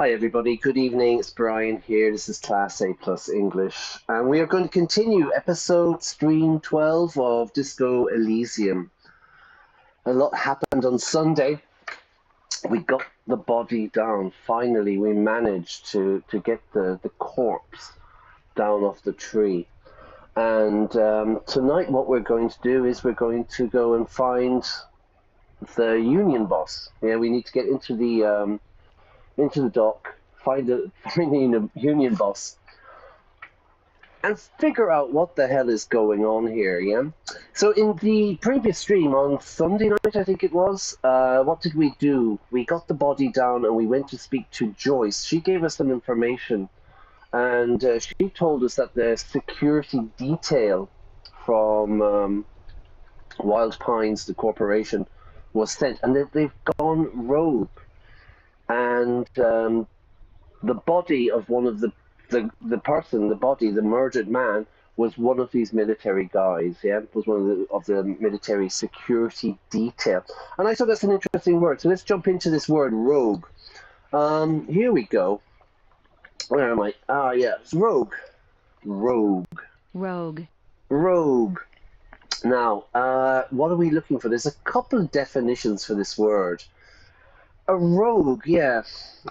Hi everybody, good evening. It's Brian here. This is Class A Plus English, and we are going to continue episode stream 12 of Disco Elysium. A lot happened on Sunday. We got the body down. Finally, we managed to get the corpse down off the tree. And tonight, what we're going to do is we're going to go and find the union boss. Yeah, we need to get into the dock, find the union boss, and figure out what the hell is going on here. Yeah. So in the previous stream on Sunday night, I think it was, what did we do? We got the body down and we went to speak to Joyce. She gave us some information, and she told us that the security detail from Wild Pines, the corporation, was sent, and that they've gone rogue. And the body of one of the murdered man, was one of these military guys. Yeah, was one of the military security detail. And I thought that's an interesting word. So let's jump into this word, rogue. Here we go. Where am I? Ah, yeah, it's rogue. Rogue. Rogue. Rogue. Now, what are we looking for? There's a couple of definitions for this word. A rogue, yeah,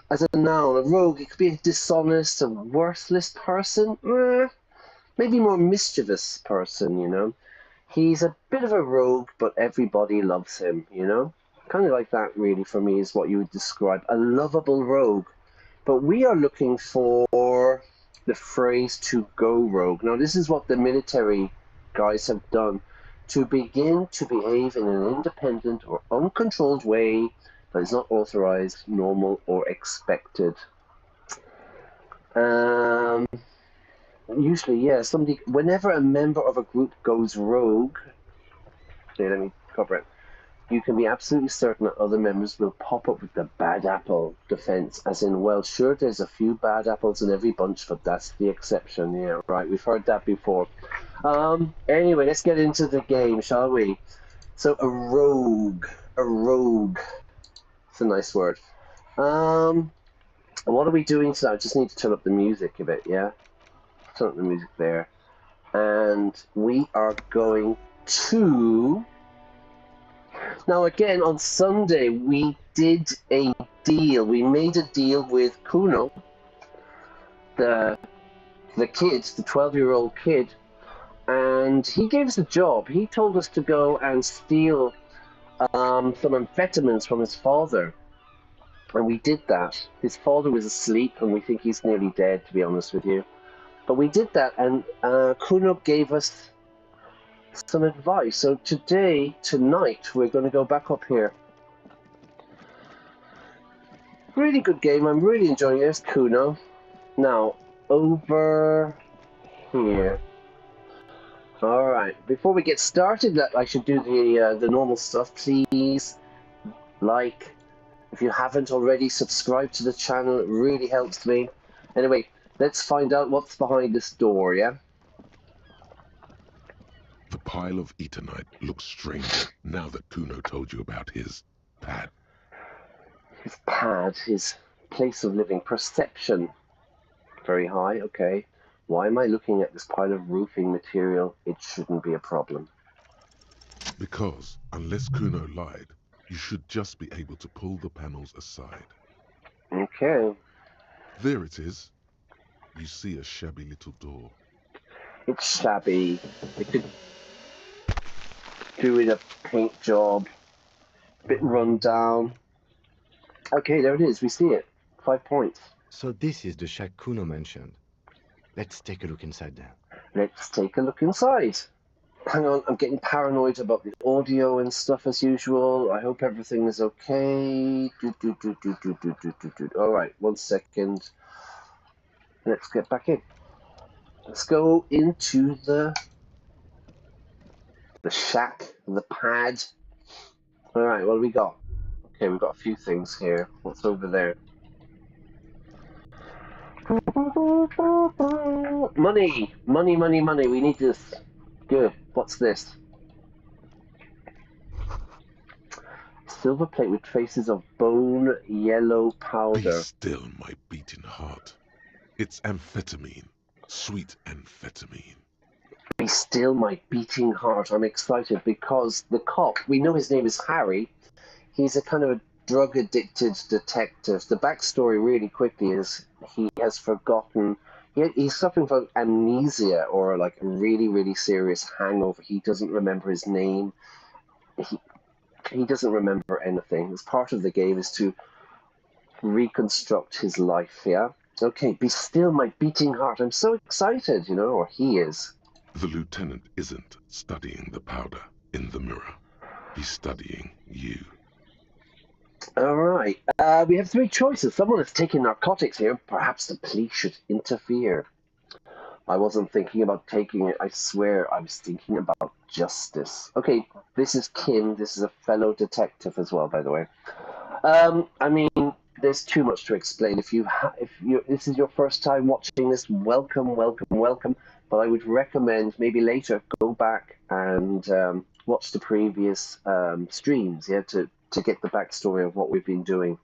as a noun, a rogue, it could be a dishonest, a worthless person, maybe more mischievous person, you know. He's a bit of a rogue, but everybody loves him, you know. Kind of like that, really, for me, is what you would describe. A lovable rogue. But we are looking for the phrase to go rogue. Now, this is what the military guys have done. To begin to behave in an independent or uncontrolled way that is not authorized, normal, or expected. Usually, yeah, whenever a member of a group goes rogue, okay, let me cover it, you can be absolutely certain that other members will pop up with the bad apple defense, as in, well, sure, there's a few bad apples in every bunch, but that's the exception. Yeah, right, we've heard that before. Anyway, let's get into the game, shall we? So, a rogue. It's a nice word. What are we doing tonight? I just need to turn up the music a bit, yeah? Turn up the music there. And we are going to... Now, again, on Sunday, we did a deal. We made a deal with Cuno, the kid, the 12-year-old kid, and he gave us a job. He told us to go and steal some amphetamines from his father. And we did that. His father was asleep, and we think he's nearly dead, to be honest with you. But we did that, and Cuno gave us some advice. So tonight, we're going to go back up here. Really good game. I'm really enjoying it. There's Cuno. Now, over here. All right. Before we get started, I should do the normal stuff. Please like. If you haven't already, subscribe to the channel. It really helps me. Anyway, let's find out what's behind this door, yeah? The pile of Eternite looks stranger now that Cuno told you about his pad. His pad, his place of living, perception. Very high, okay. Why am I looking at this pile of roofing material? It shouldn't be a problem. Because, unless Cuno lied, you should just be able to pull the panels aside. Okay. There it is. You see a shabby little door. It's shabby. It could do with a paint job. A bit run down. Okay, there it is. We see it. 5 points. So this is the shack Cuno mentioned. Let's take a look inside there. Let's take a look inside. Hang on, I'm getting paranoid about the audio and stuff as usual. I hope everything is okay. All right, 1 second. Let's get back in. Let's go into the shack, the pad. All right, what do we got? Okay, we've got a few things here. What's over there? Money, money, money, money. We need this. Good. What's this? silver plate with traces of bone yellow Be powder. still, my beating heart. It's amphetamine. Sweet amphetamine. Be still, my beating heart. I'm excited because the cop, we know his name is Harry. He's a kind of a drug-addicted detective. The backstory really quickly is he has forgotten. He's suffering from amnesia or like a really, really serious hangover. He doesn't remember his name. He doesn't remember anything. It's part of the game is to reconstruct his life, yeah? Okay, be still, my beating heart. I'm so excited, you know, or he is. The lieutenant isn't studying the powder in the mirror. He's studying you. All right. We have three choices. Someone is taking narcotics here. Perhaps the police should interfere. I wasn't thinking about taking it. I swear I was thinking about justice. Okay, this is Kim. This is a fellow detective as well, by the way. I mean, there's too much to explain. If this is your first time watching this, welcome, welcome, welcome. But I would recommend maybe later go back and watch the previous streams, yeah, to get the backstory of what we've been doing.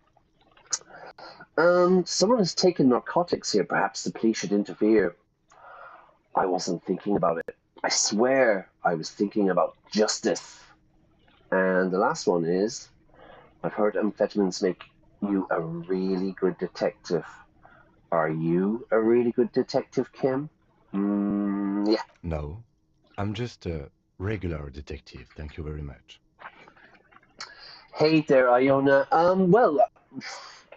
Someone has taken narcotics here. Perhaps the police should interfere. I wasn't thinking about it. I swear I was thinking about justice. And the last one is, I've heard amphetamines make you a really good detective. Are you a really good detective, Kim? Yeah. No, I'm just a regular detective, thank you very much. Hey there, Iona. Well,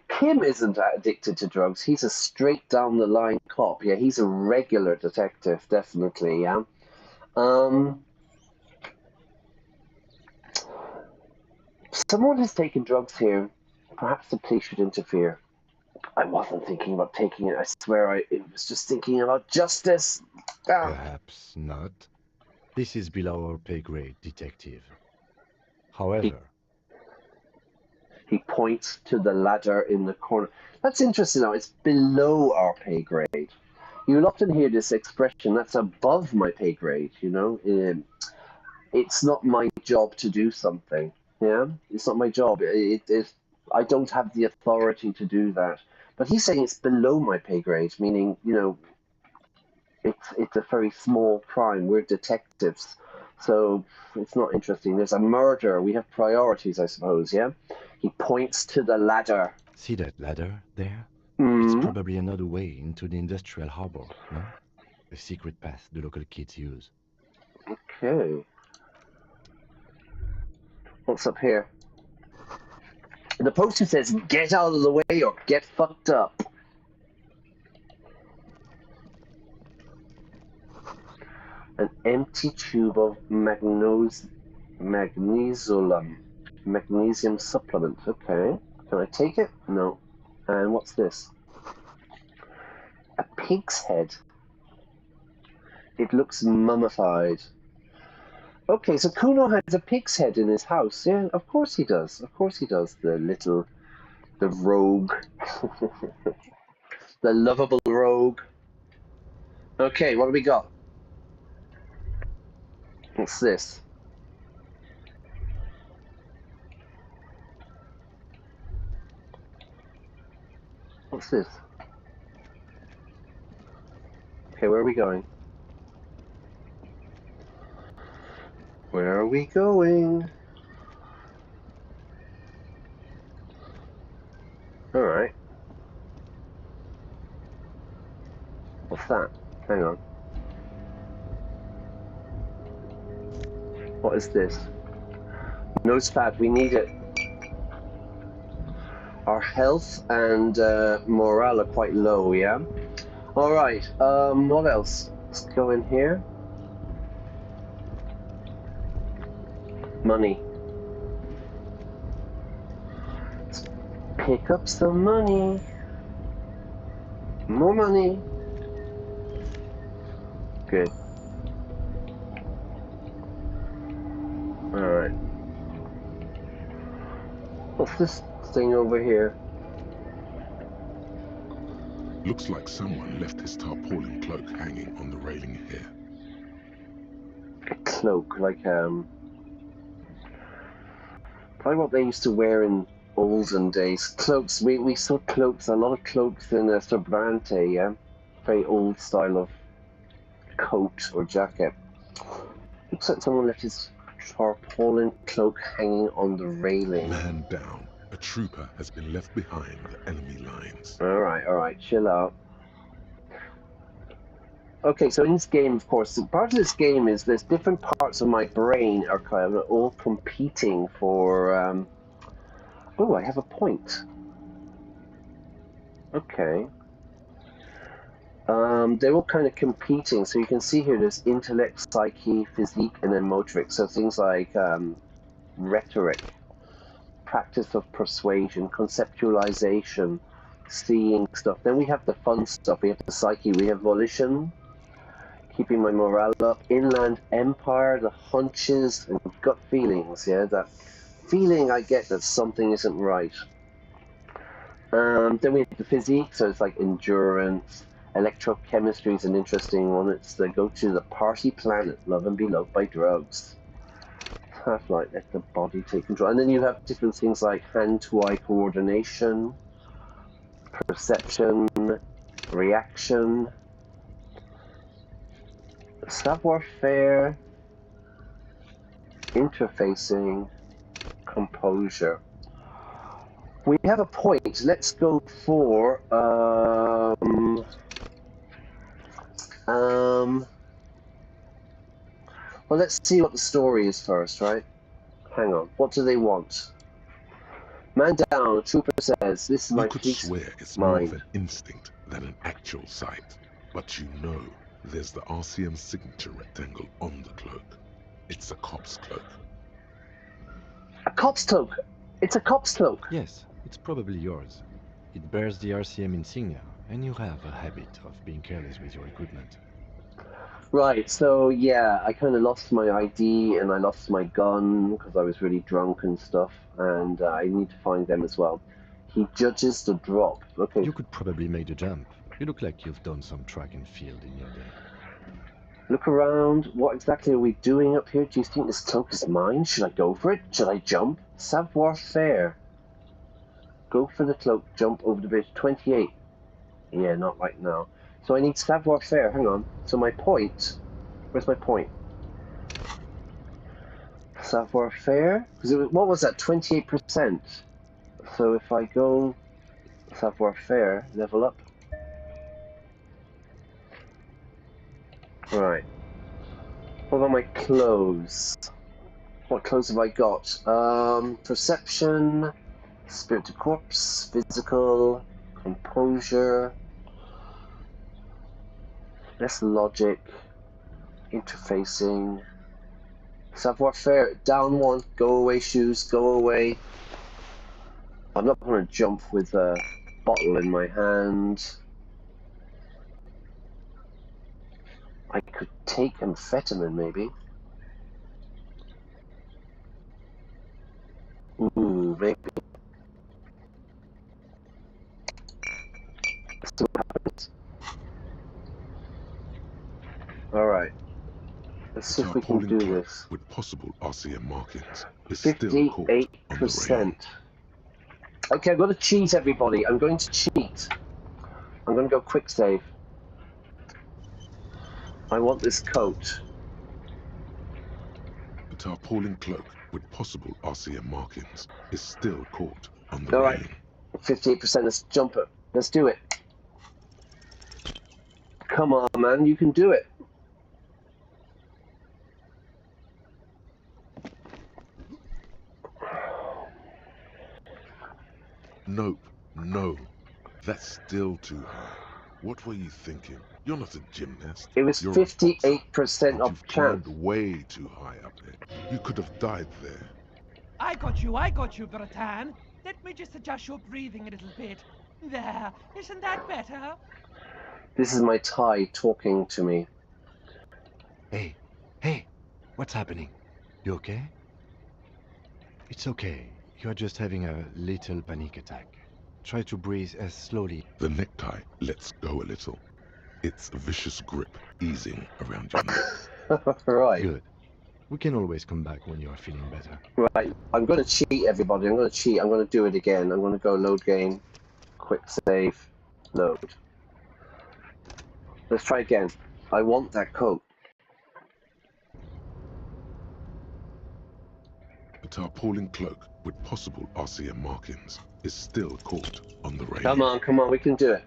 Kim isn't addicted to drugs. He's a straight down the line cop. Yeah, he's a regular detective, definitely, yeah. Someone has taken drugs here. Perhaps the police should interfere. I wasn't thinking about taking it. I swear I was just thinking about justice. Perhaps not. This is below our pay grade, detective. However, He points to the ladder in the corner. That's interesting now. It's below our pay grade. You'll often hear this expression, that's above my pay grade, you know? It's not my job to do something. Yeah? It's not my job. I don't have the authority to do that. But he's saying it's below my pay grade, meaning, you know, it's a very small crime. We're detectives. So it's not interesting. There's a murder. We have priorities, I suppose, yeah? He points to the ladder. see that ladder there? Mm-hmm. It's probably another way into the industrial harbor, no? A secret path the local kids use. Okay. What's up here? The poster says, get out of the way or get fucked up. An empty tube of magnesium supplement. Okay. Can I take it? No. And what's this? A pig's head. It looks mummified. Okay, so Cuno has a pig's head in his house. Yeah, of course he does. Of course he does. The rogue. The lovable rogue. Okay, what do we got? What's this? What's this? Okay, where are we going? Where are we going? Alright. What's that? Hang on. What is this? Nosepad, we need it. Our health and morale are quite low, yeah? Alright, what else? Let's go in here. Money. Let's pick up some money. More money. Good. Alright. What's this thing over here? Looks like someone left his tarpaulin cloak hanging on the railing here. A cloak, like Probably what they used to wear in olden days. Cloaks. We saw cloaks, a lot of cloaks in Sobrante, yeah? Very old style of coat or jacket. Looks like someone left his tarpaulin cloak hanging on the railing. Man down. A trooper has been left behind the enemy lines. Alright, chill out. Okay, so in this game, of course, part of this game is there's different parts of my brain are kind of all competing for, oh, I have a point. Okay. They're all kind of competing, so you can see here there's intellect, psyche, physique, and then motoric. So things like rhetoric, practice of persuasion, conceptualization, seeing stuff. Then we have the fun stuff. We have the psyche. We have volition, keeping my morale up. Inland empire, the hunches and gut feelings. Yeah, that feeling I get that something isn't right. Then we have the physique, so it's like endurance. Electrochemistry is an interesting one. It's the go to the party planet, love and be loved by drugs. Half-light, let the body take control. And then you have different things like hand-to-eye coordination, perception, reaction, savoir-faire, interfacing, composure. We have a point. Let's go for well, let's see what the story is first, right? Hang on. What do they want? Man down, a trooper says, this is You my could fleet's swear it's more of mind. an instinct than an actual sight. But you know, there's the RCM signature rectangle on the cloak. It's a cop's cloak. A cop's cloak! It's a cop's cloak! Yes, it's probably yours. It bears the RCM insignia, and you have a habit of being careless with your equipment. Right, so yeah, I kind of lost my ID and I lost my gun because I was really drunk and stuff, and I need to find them as well. He judges the drop. Okay. You could probably make the jump. You look like you've done some track and field in your day. Look around. What exactly are we doing up here? Do you think this cloak is mine? Should I go for it? Should I jump? Savoir-faire. Go for the cloak. Jump over the bridge. 28. Yeah, not right now. So I need savoir-faire. Hang on. So my point. Where's my point? Savoir-faire. What was that? 28%. So if I go savoir-faire, level up. Right. What about my clothes? What clothes have I got? Perception, spirit to corpse, physical, composure, less logic, interfacing, savoir-faire, down one, go away shoes, go away. I'm not going to jump with a bottle in my hand. I could take amphetamine, maybe. Ooh, maybe. Let's see what happens. Alright. Let's see if we can do this. With possible RCM markings is still caught on the railing. 58%. Okay, I'm going to cheat, everybody. I'm going to cheat. I'm going to go quick save. I want this coat. The tarpaulin cloak with possible RCM markings is still caught on the Alright, railing. 58%. Let's jump it. Let's do it. Come on, man. You can do it. Nope, no. That's still too high. What were you thinking? You're not a gymnast. It was 58% of You've chance. climbed way too high up there. You could have died there. I got you, Bertan. Let me just adjust your breathing a little bit. There, isn't that better? This is my Thai talking to me. Hey, what's happening? You okay? It's okay. You're just having a little panic attack. Try to breathe as slowly. The necktie lets go a little. Its vicious grip easing around your neck. Right. Good. We can always come back when you are feeling better. Right, I'm going to cheat, everybody. I'm going to cheat. I'm going to do it again. I'm going to go load game, quick save, load. Let's try again. I want that coat. A tarpaulin cloak with possible RCM markings is still caught on the railing. Come on, we can do it.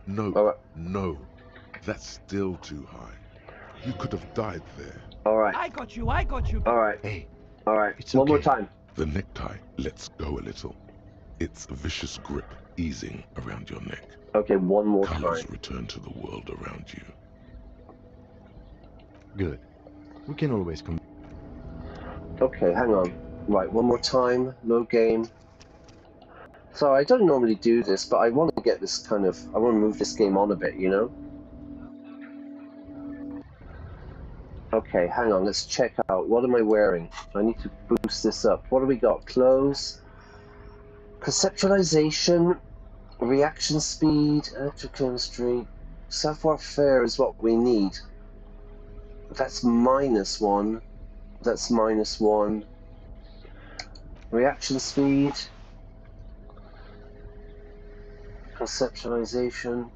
No, All right. no, that's still too high. You could have died there. All right. I got you. All right. Hey, All right. it's One more okay. time. The necktie lets go a little. Its vicious grip easing around your neck. Okay, one more Colors time. return to the world around you. Good. We can always come. Okay, hang on. Right, one more time. Load game. So I don't normally do this, but I want to get this kind of... I want to move this game on a bit, you know? Okay, hang on. Let's check out. What am I wearing? I need to boost this up. What do we got? Clothes. Conceptualization. Reaction speed. Electrochemistry. Self-warfare is what we need. That's -1. That's -1. Reaction speed. Conceptualization.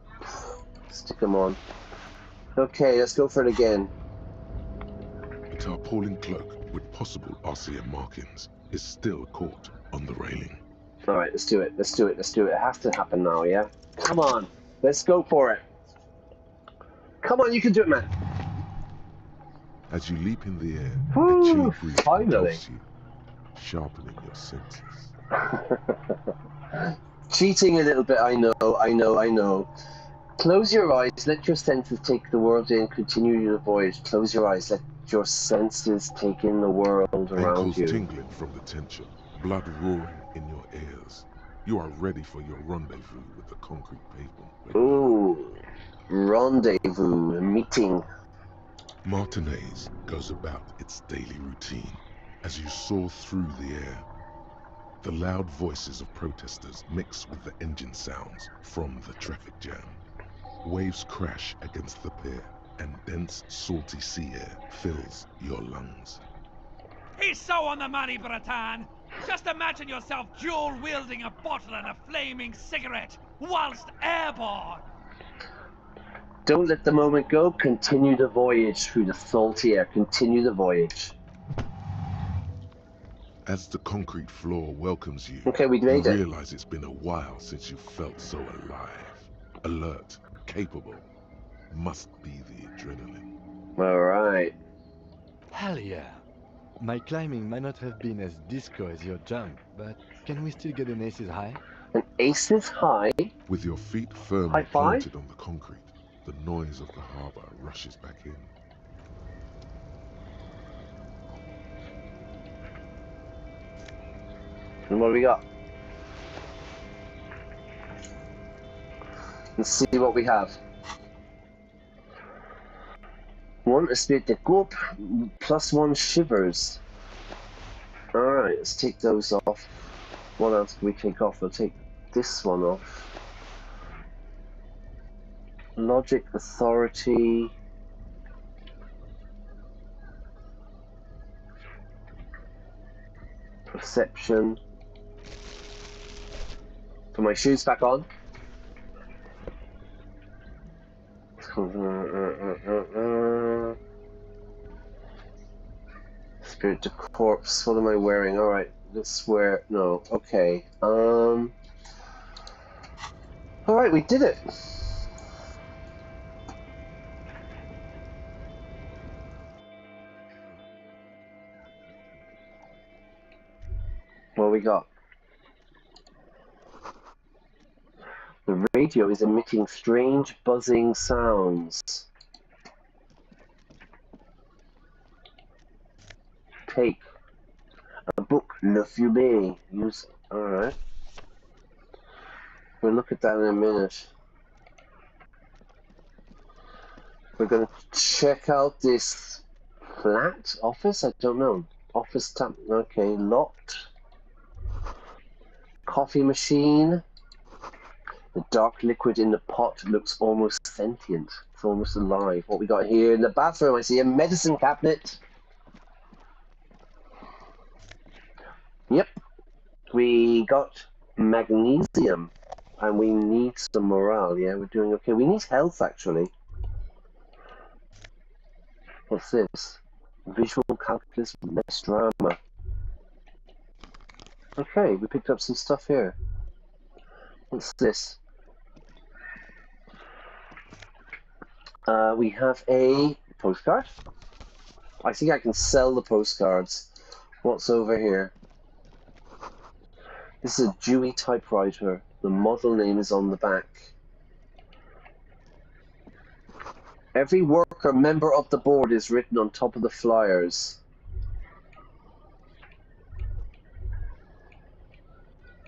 Stick them on. Okay, let's go for it again. A tarpaulin cloak with possible RCM markings is still caught on the railing. Alright, let's do it. Let's do it. Let's do it. It has to happen now, yeah? Come on. Let's go for it. Come on, you can do it, man. As you leap in the air, Woo, a chill breeze finally. engulfs you, sharpening your senses. Cheating a little bit, I know. Close your eyes, let your senses take the world in, continue your voyage. Close your eyes, let your senses take in the world around Ankles you. tingling from the tension, blood roaring in your ears. You are ready for your rendezvous with the concrete pavement. Ooh, rendezvous, a meeting. Martinez goes about its daily routine as you soar through the air. The loud voices of protesters mix with the engine sounds from the traffic jam. Waves crash against the pier, and dense, salty sea air fills your lungs. He's so on the money, Breton. Just imagine yourself dual-wielding a bottle and a flaming cigarette whilst airborne. Don't let the moment go, continue the voyage through the salty air, continue the voyage. As the concrete floor welcomes you, Okay, we you made it. realize it's been a while since you felt so alive, alert, capable. Must be the adrenaline. Alright. Hell yeah. My climbing might not have been as disco as your jump, but can we still get an aces high? An aces high. With your feet firmly High five? planted on the concrete, the noise of the harbor rushes back in. And what do we got? Let's see what we have. One esprit de groupe, +1 shivers. Alright, let's take those off. What else can we take off? We'll take this one off. Logic, authority. Perception. Put my shoes back on. Spirit to corpse. What am I wearing? All right, let's wear. No, okay. All right, we did it. What we got? The radio is emitting strange buzzing sounds. Take a book, Le Fumé. Use. Alright. We'll look at that in a minute. We're going to check out this flat office. I don't know. Office tab. Okay, locked. Coffee machine. The dark liquid in the pot looks almost sentient. It's almost alive. What we got here in the bathroom, I see a medicine cabinet. Yep. We got magnesium. And we need some morale. Yeah, we're doing okay. We need health, actually. What's this? Visual calculus, less drama. Okay, we picked up some stuff here. What's this? We have a postcard. I think I can sell the postcards. What's over here? This is a Dewey typewriter. The model name is on the back. Every worker member of the board is written on top of the flyers.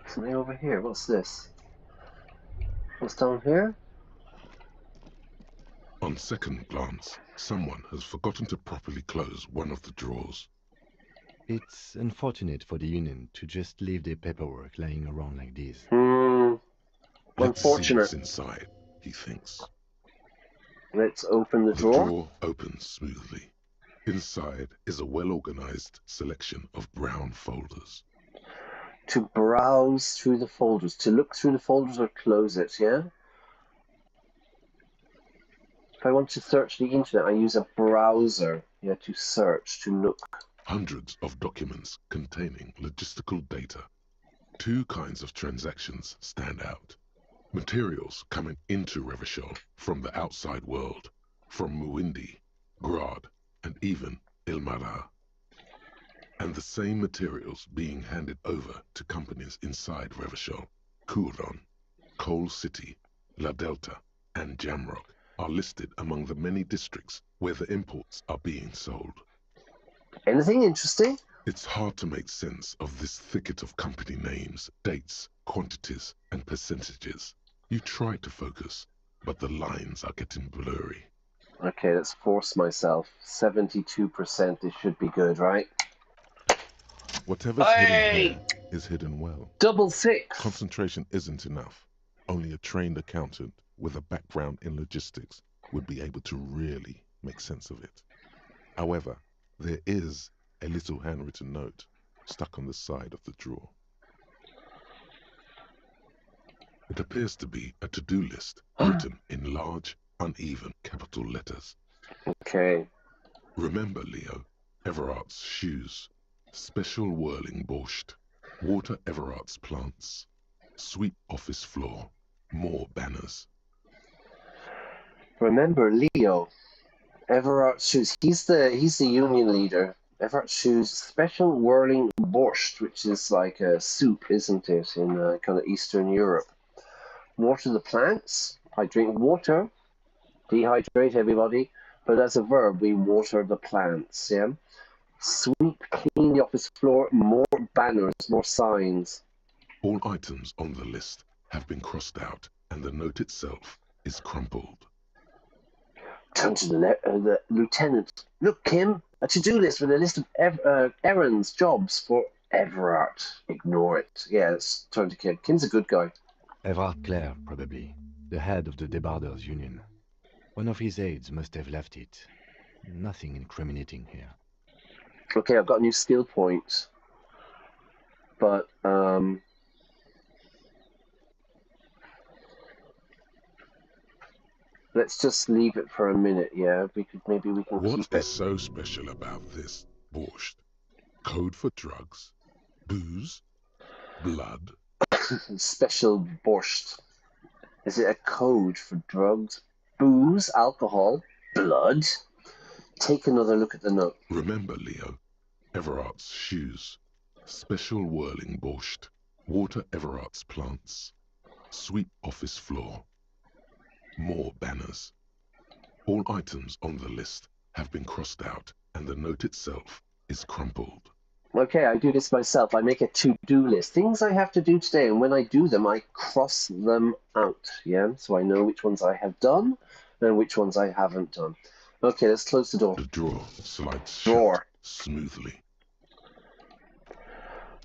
Something over here. What's this? What's down here? On second glance, someone has forgotten to properly close one of the drawers. It's unfortunate for the Union to just leave their paperwork lying around like this. Let's see Unfortunate. what's inside, he thinks. Let's open the The drawer. drawer opens smoothly. Inside is a well-organized selection of brown folders. To browse through the folders. To look through the folders or close it, yeah? If I want to search the internet, I use a browser, yeah, to search, to look. Hundreds of documents containing logistical data. Two kinds of transactions stand out. Materials coming into Revachol from the outside world, from Muindi, Grad, and even Ilmara. And the same materials being handed over to companies inside Revachol. Kuron, Coal City, La Delta, and Jamrock are listed among the many districts where the imports are being sold. Anything interesting? It's hard to make sense of this thicket of company names, dates, quantities, and percentages. You try to focus, but the lines are getting blurry. Okay, let's force myself. 72%, this should be good, right? Whatever's hidden here is hidden well. Double six! Concentration isn't enough. Only a trained accountant with a background in logistics would be able to really make sense of it. However, there is a little handwritten note stuck on the side of the drawer. It appears to be a to-do list written in large, uneven capital letters. Okay. Remember, Leo, Everart's shoes, special whirling borscht, water Everart's plants, sweep office floor, more banners. Remember Leo. Everart shoes. He's the union leader. Everart shoes special whirling borscht, which is like a soup, isn't it, in kind of Eastern Europe. Water the plants. I drink water. Dehydrate everybody. But as a verb, we water the plants. Yeah. Sweep, clean the office floor. More banners, more signs. All items on the list have been crossed out, and the note itself is crumpled. Turn to the lieutenant. Look, Kim, a to-do list with a list of errands, jobs for Everart. Ignore it. Yeah, let's turn to Kim. Kim's a good guy. Everard Clare, probably. The head of the Debarders Union. One of his aides must have left it. Nothing incriminating here. Okay, I've got a new skill point. But, let's just leave it for a minute, yeah? Maybe we can What keep is it. so special about this borscht? Code for drugs? Booze? Blood? Special borscht. Is it a code for drugs, booze, alcohol, blood? Take another look at the note. Remember, Leo, Everart's shoes, special whirling borscht, water Everart's plants, sweep office floor, more banners. All items on the list have been crossed out, and the note itself is crumpled. Okay, I do this myself. I make a to-do list. Things I have to do today, and when I do them, I cross them out, yeah? So I know which ones I have done and which ones I haven't done. Okay, let's close the door. The drawer slides Drawer. shut smoothly.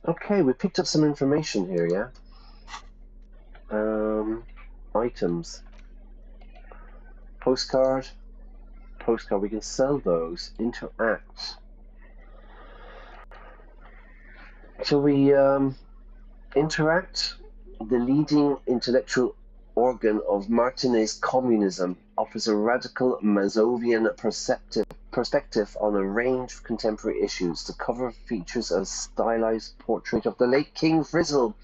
Okay, we picked up some information here, yeah? items. Postcard. Postcard, we can sell those. Interact. Shall we interact? The leading intellectual organ of Martinez communism offers a radical Mazovian perspective on a range of contemporary issues. The cover features a stylized portrait of the late King Frizzle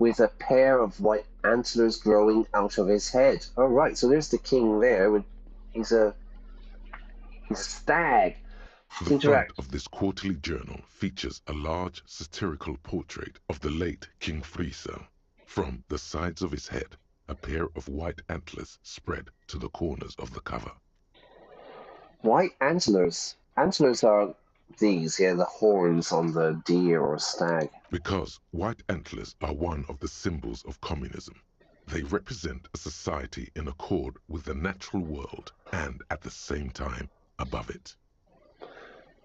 with a pair of white antlers growing out of his head. All right, so there's the king there. He's a stag. The front of this quarterly journal features a large satirical portrait of the late King Frizzle. From the sides of his head, a pair of white antlers spread to the corners of the cover. White antlers? Antlers are these, yeah, the horns on the deer or stag. Because white antlers are one of the symbols of communism. They represent a society in accord with the natural world and, at the same time, above it.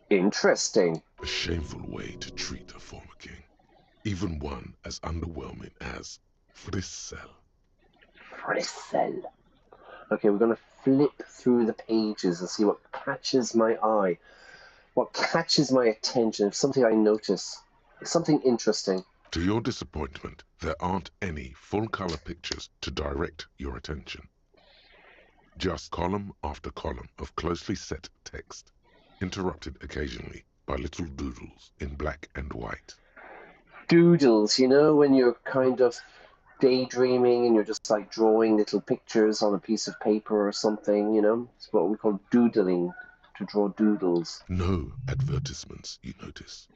Interesting. A shameful way to treat a former king. Even one as underwhelming as Frizzle. Frizzle. Okay, we're going to flip through the pages and see what catches my eye. What catches my attention, something I notice. Something interesting. To your disappointment, there aren't any full-color pictures to direct your attention. Just column after column of closely set text, interrupted occasionally by little doodles in black and white. Doodles, you know, when you're kind of daydreaming and you're just like drawing little pictures on a piece of paper or something, you know? It's what we call doodling, to draw doodles. No advertisements, you notice.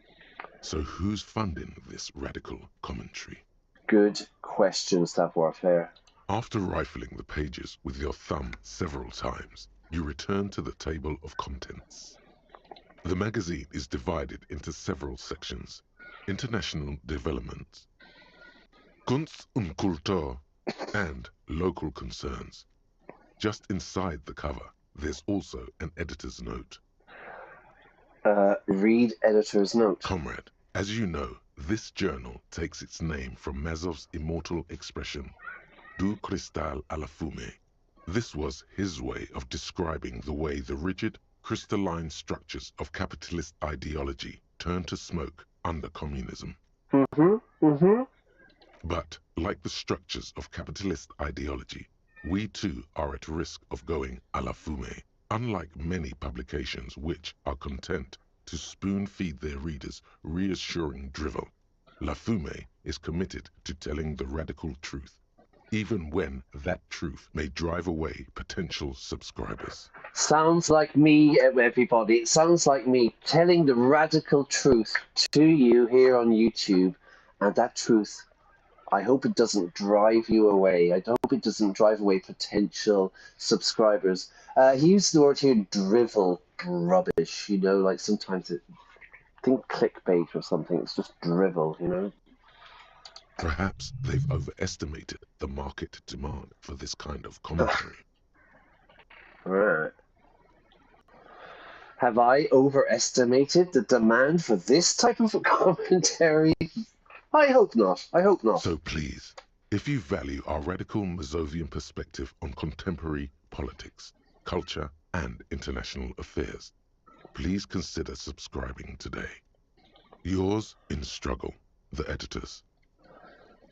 So who's funding this radical commentary? Good question, Savoir-faire. After rifling the pages with your thumb several times, you return to the table of contents. The magazine is divided into several sections. International development, Kunst und Kultur, and local concerns. Just inside the cover, there's also an editor's note. Read editor's note. Comrade, as you know, this journal takes its name from Mazov's immortal expression, du cristal à la fumée. This was his way of describing the way the rigid, crystalline structures of capitalist ideology turn to smoke under communism. But, like the structures of capitalist ideology, we too are at risk of going à la fumée, unlike many publications which are content to spoon-feed their readers reassuring drivel. La Fumée is committed to telling the radical truth, even when that truth may drive away potential subscribers. Sounds like me, everybody. It sounds like me telling the radical truth to you here on YouTube. And that truth, I hope it doesn't drive you away. I hope it doesn't drive away potential subscribers. He used the word here, drivel, rubbish. You know, like sometimes think clickbait or something. It's just drivel, you know. Perhaps they've overestimated the market demand for this kind of commentary. Right. Have I overestimated the demand for this type of commentary? I hope not. I hope not. So please, if you value our radical Mazovian perspective on contemporary politics, culture, and international affairs, please consider subscribing today. Yours in struggle, the editors.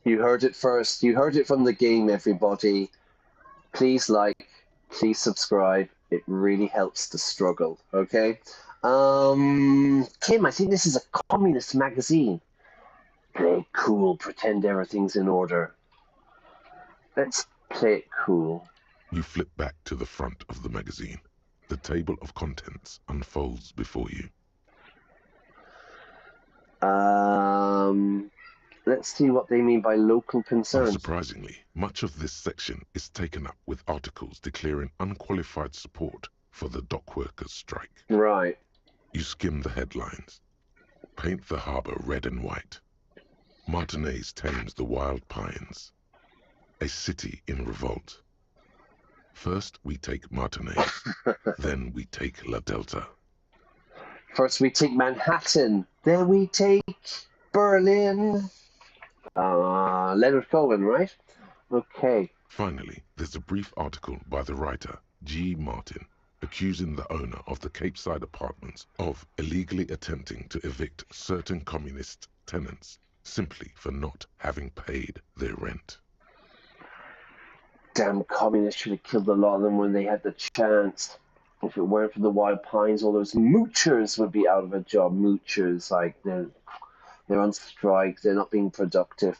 You heard it first. You heard it from the game, everybody. Please like, please subscribe. It really helps the struggle, okay? Kim, I think this is a communist magazine. Play it cool, pretend everything's in order. Let's play it cool. You flip back to the front of the magazine. The table of contents unfolds before you. Let's see what they mean by local concerns. Unsurprisingly, much of this section is taken up with articles declaring unqualified support for the dock workers' strike. Right. You skim the headlines. Paint the harbor red and white. Martinez tames the wild pines. A city in revolt. First we take Martinez, then we take La Delta. First we take Manhattan, then we take Berlin. Leonard Cohen, right? Okay. Finally, there's a brief article by the writer, G. Martin, accusing the owner of the Cape Side apartments of illegally attempting to evict certain communist tenants simply for not having paid their rent. Damn communists should have killed a lot of them when they had the chance. If it weren't for the wild pines, all those moochers would be out of a job. Moochers, like, they're on strike, they're not being productive.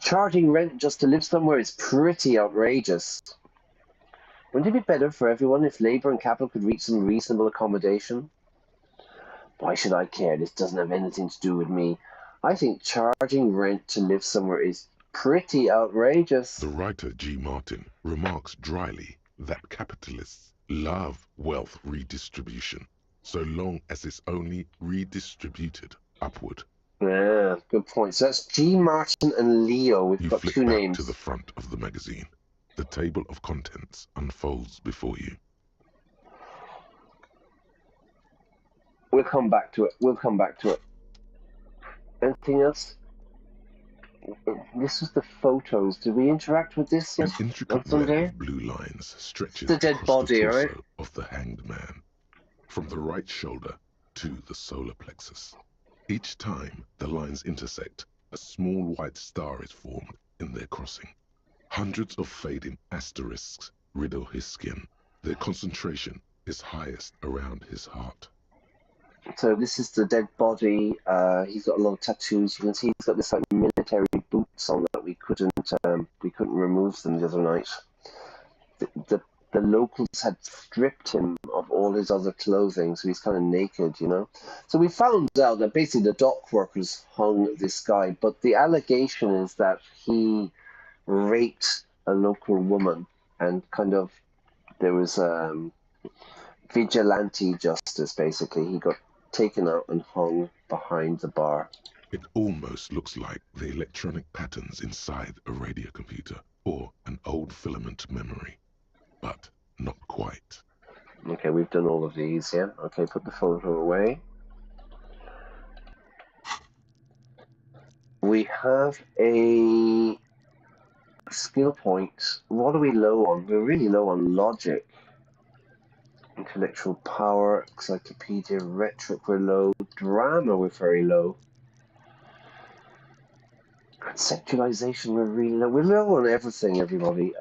Charging rent just to live somewhere is pretty outrageous. Wouldn't it be better for everyone if labor and capital could reach some reasonable accommodation? Why should I care? This doesn't have anything to do with me. I think charging rent to live somewhere is pretty outrageous. The writer G. Martin remarks dryly that capitalists love wealth redistribution, so long as it's only redistributed upward. Yeah, good point. So that's G. Martin and Leo. We've got flip two back names. To the front of the magazine. The table of contents unfolds before you. We'll come back to it. Anything else? This was the photos. Did we interact with this An yet? intricate web of blue lines stretches the dead across body, the torso right? of the hanged man, from the right shoulder to the solar plexus. Each time the lines intersect, a small white star is formed in their crossing. Hundreds of fading asterisks riddle his skin. Their concentration is highest around his heart. So this is the dead body. He's got a lot of tattoos. You can see he's got this like military boots on that we couldn't remove them the other night. The locals had stripped him of all his other clothing, so he's kind of naked, you know. So we found out that basically the dock workers hung this guy, but the allegation is that he raped a local woman, and kind of there was vigilante justice. Basically, he got taken out and hung behind the bar. It almost looks like the electronic patterns inside a radio computer or an old filament memory, but not quite. Okay, we've done all of these, yeah? Okay, put the photo away. We have a skill point. What are we low on? We're really low on logic. Intellectual power, encyclopedia, rhetoric, we're low. Drama, we're very low. Conceptualization, we're really low. We're low on everything, everybody.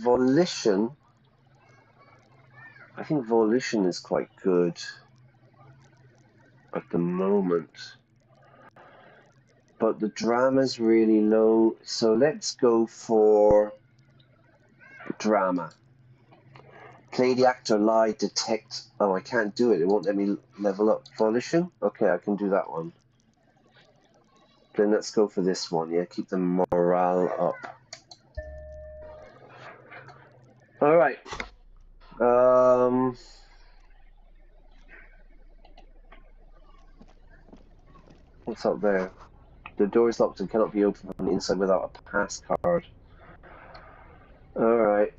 Volition. I think volition is quite good at the moment. But the drama's really low, so let's go for drama. Play the actor, lie, detect. Oh, I can't do it. It won't let me level up. Volition? Okay, I can do that one. Then let's go for this one, yeah? Keep the morale up. Alright. What's up there? The door is locked and cannot be opened from the inside without a pass card. Alright.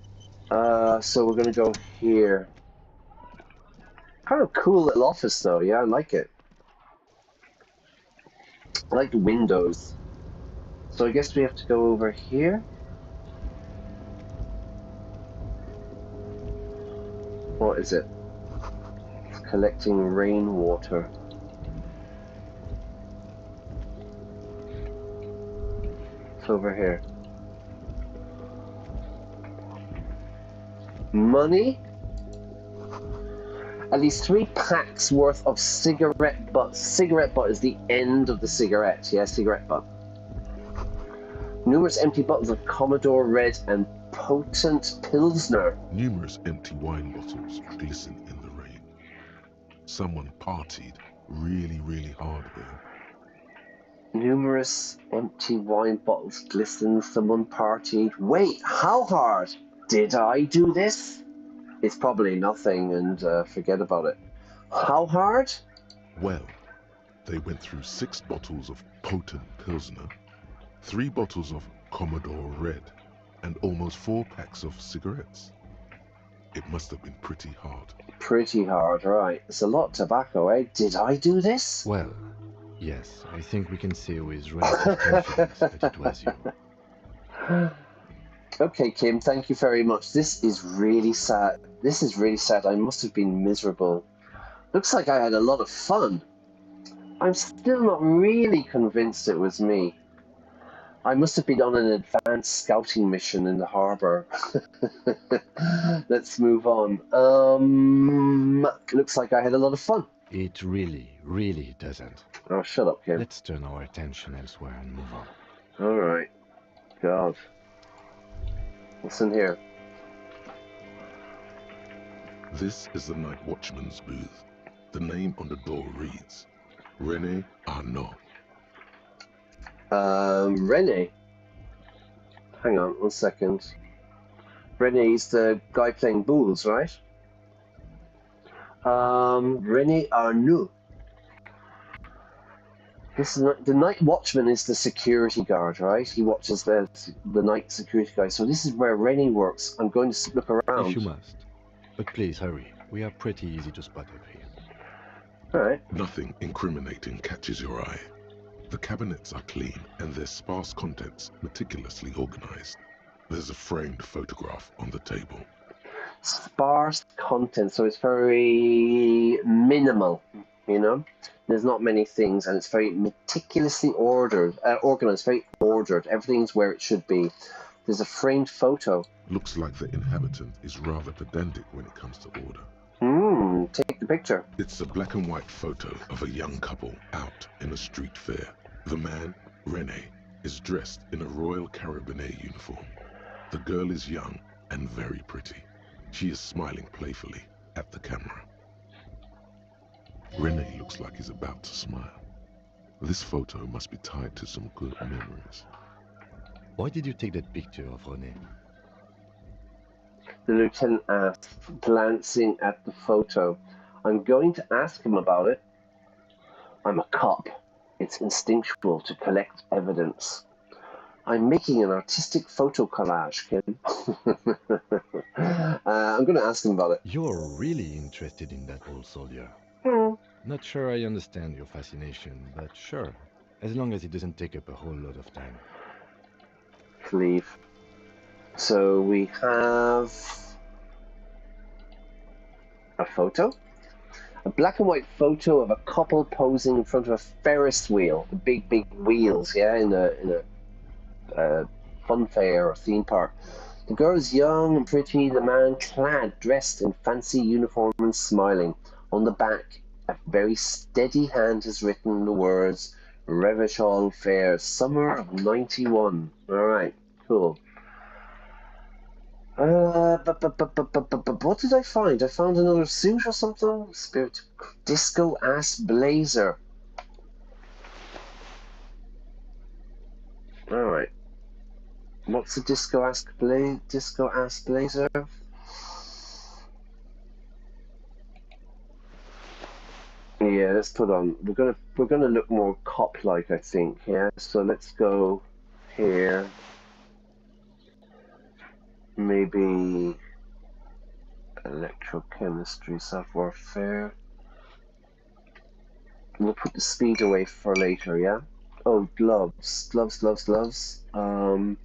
So we're gonna go here. Kind of cool little office though, yeah, I like it. I like the windows. So I guess we have to go over here. What is it? It's collecting rainwater. It's over here. Money? At least 3 packs worth of cigarette butt. Cigarette butt is the end of the cigarette. Yeah, cigarette butt. Numerous empty bottles of Commodore Red and potent Pilsner. Numerous empty wine bottles glisten in the rain. Someone partied really, really hard here. Numerous empty wine bottles glisten. Someone partied. Wait, how hard? Did I do this? It's probably nothing, and forget about it. How hard? Well, they went through 6 bottles of potent Pilsner, 3 bottles of Commodore Red, and almost 4 packs of cigarettes. It must have been pretty hard. Pretty hard, right. It's a lot of tobacco, eh? Did I do this? Well, yes, I think we can say with relative confidence that it was you. Okay, Kim, thank you very much. This is really sad. This is really sad. I must have been miserable. Looks like I had a lot of fun. I'm still not really convinced it was me. I must have been on an advanced scouting mission in the harbor. Let's move on. Looks like I had a lot of fun. It really doesn't. Oh, shut up, Kim. Let's turn our attention elsewhere and move on. All right. God. What's in here? This is the night watchman's booth. The name on the door reads, René Arnaud. René. Hang on 1 second. René's the guy playing bowls, right? René Arnaud. This is the night watchman is the security guard, right? He watches the night security guy. So this is where René works. I'm going to look around. If you must. But please hurry. We are pretty easy to spot up here. All right. Nothing incriminating catches your eye. The cabinets are clean and their sparse contents meticulously organized. There's a framed photograph on the table. Sparse content, so it's very minimal, you know? There's not many things, and it's very meticulously organized, very ordered. Everything's where it should be. There's a framed photo. Looks like the inhabitant is rather pedantic when it comes to order. Take the picture. It's a black and white photo of a young couple out in a street fair. The man, René, is dressed in a Royal Carabiniers uniform. The girl is young and very pretty. She is smiling playfully at the camera. René looks like he's about to smile. This photo must be tied to some good memories. Why did you take that picture of René? The lieutenant asked, glancing at the photo. I'm going to ask him about it. I'm a cop. It's instinctual to collect evidence. I'm making an artistic photo collage, Kim. I'm going to ask him about it. You're really interested in that old soldier. Not sure I understand your fascination, but sure. As long as it doesn't take up a whole lot of time. Leave. So we have a photo. A black and white photo of a couple posing in front of a Ferris wheel. The big wheels, yeah, in a fun fair or theme park. The girl is young and pretty, the man dressed in fancy uniform and smiling. On the back, a very steady hand has written the words Revachol Fair, summer of '91. Alright, cool. What did I find? I found another suit or something? Spirit disco ass blazer. Alright. What's a disco ass blazer? Yeah, let's put on. We're gonna look more cop-like, I think. Yeah. So let's go here. Maybe electrochemistry, savoir faire. We'll put the speed away for later. Yeah. Oh, gloves. All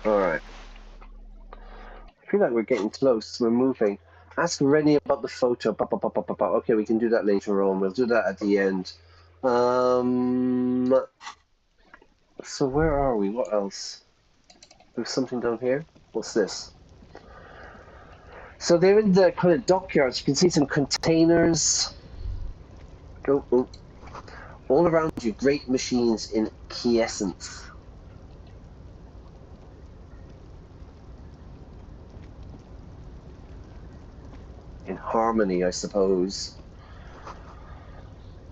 right. I feel like we're getting close. We're moving. Ask René about the photo. Okay, we can do that later on. We'll do that at the end. So where are we? What else? There's something down here. What's this? So they're in the kind of dockyards. You can see some containers. Oh. All around you, great machines in quiescence. In harmony, I suppose.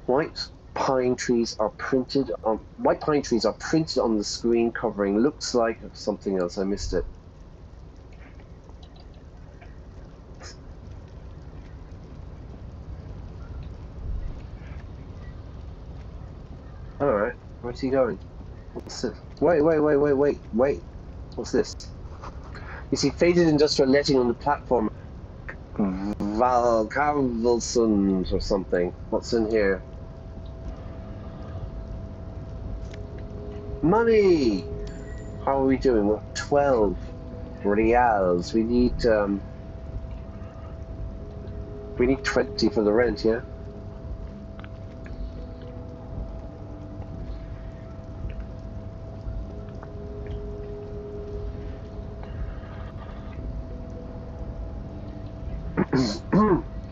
White pine trees are printed on the screen covering. Looks like something else. I missed it. All right, where's he going? What's this? Wait. What's this? You see faded industrial letting on the platform. Valkarvelsund or something. What's in here? Money! How are we doing? We're 12 reals. We need 20 for the rent, yeah?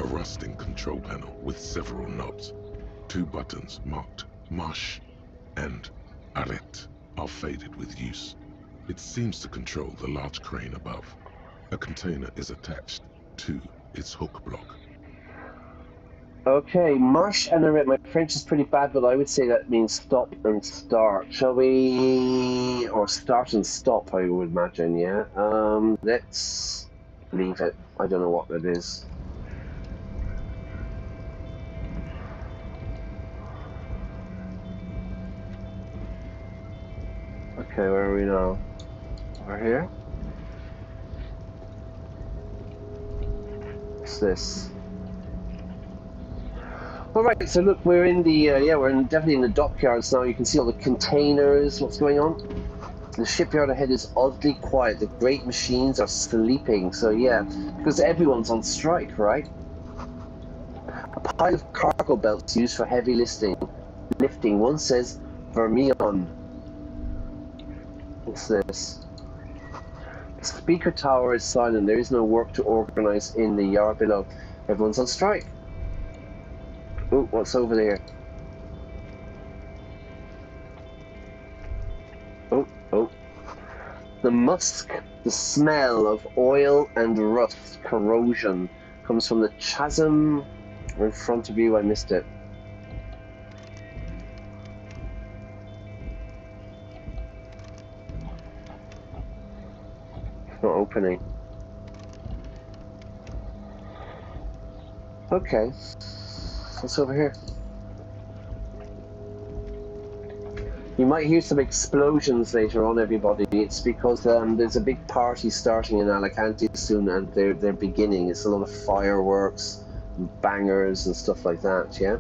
A rusting control panel with several knobs. 2 buttons marked Marche and Arrête are faded with use. It seems to control the large crane above. A container is attached to its hook block. Okay, marche and arrête. My French is pretty bad, but I would say that means stop and start. Shall we? Or start and stop, I would imagine, yeah? Let's leave it. I don't know what that is. Okay, where are we now? We're here? What's this? Alright, so look, we're in the, definitely in the dockyards now. You can see all the containers, what's going on. The shipyard ahead is oddly quiet. The great machines are sleeping, so yeah, because everyone's on strike, right? A pile of cargo belts used for heavy lifting. One says Vermilion. What's this? The speaker tower is silent. There is no work to organize in the yard below. Everyone's on strike. Oh, what's over there? Oh. The musk, the smell of oil and rust, corrosion, comes from the chasm in front of you. I missed it. It's not opening. Okay. What's over here? You might hear some explosions later on, everybody. It's because there's a big party starting in Alicante soon, and they're beginning. It's a lot of fireworks, and bangers, and stuff like that. Yeah.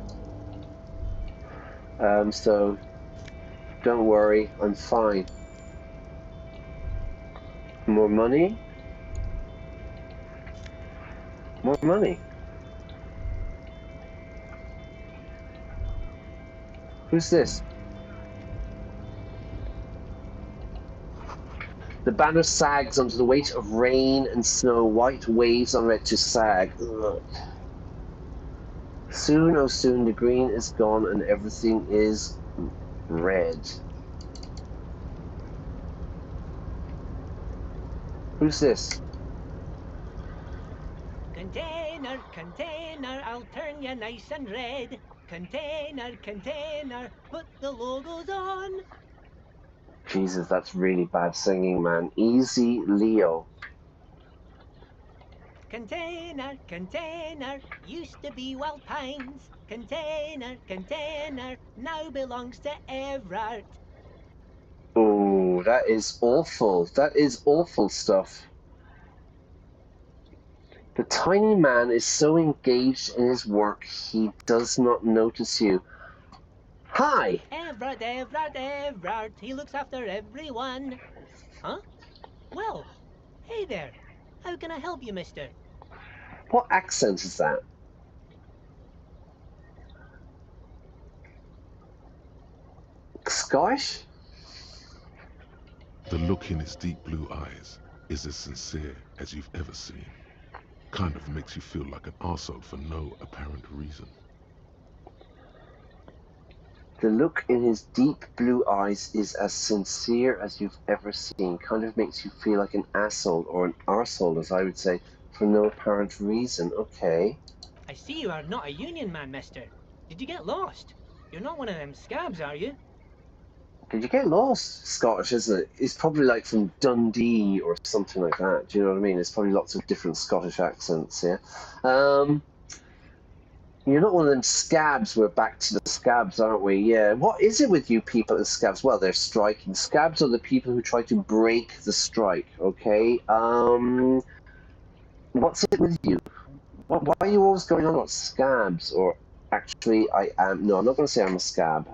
So don't worry, I'm fine. More money. More money. Who's this? The banner sags under the weight of rain and snow. White waves on it to sag. Ugh. Soon, oh soon, the green is gone and everything is red. Who's this? Container, container, I'll turn you nice and red. Container, container, put the logos on. Jesus, that's really bad singing, man. Easy Leo. Container, container, used to be Wild Pines. Container, container, now belongs to Everard. Oh, that is awful. That is awful stuff. The tiny man is so engaged in his work, he does not notice you. Hi! Everard, Everard, Everard, he looks after everyone. Huh? Well, hey there. How can I help you, mister? What accent is that? Scottish? The look in his deep blue eyes is as sincere as you've ever seen. Kind of makes you feel like an arsehole for no apparent reason. The look in his deep blue eyes is as sincere as you've ever seen. Kind of makes you feel like an asshole, or an arsehole, as I would say, for no apparent reason. Okay. I see you are not a union man, mister. Did you get lost? You're not one of them scabs, are you? Did you get lost? Scottish, isn't it? It's probably like from Dundee or something like that. Do you know what I mean? There's probably lots of different Scottish accents, yeah? You're not one of them scabs. We're back to the scabs, aren't we? Yeah. What is it with you people and scabs? Well, they're striking. Scabs are the people who try to break the strike, okay? What's it with you? Why are you always going on about scabs? Or actually, I am... No, I'm not going to say I'm a scab.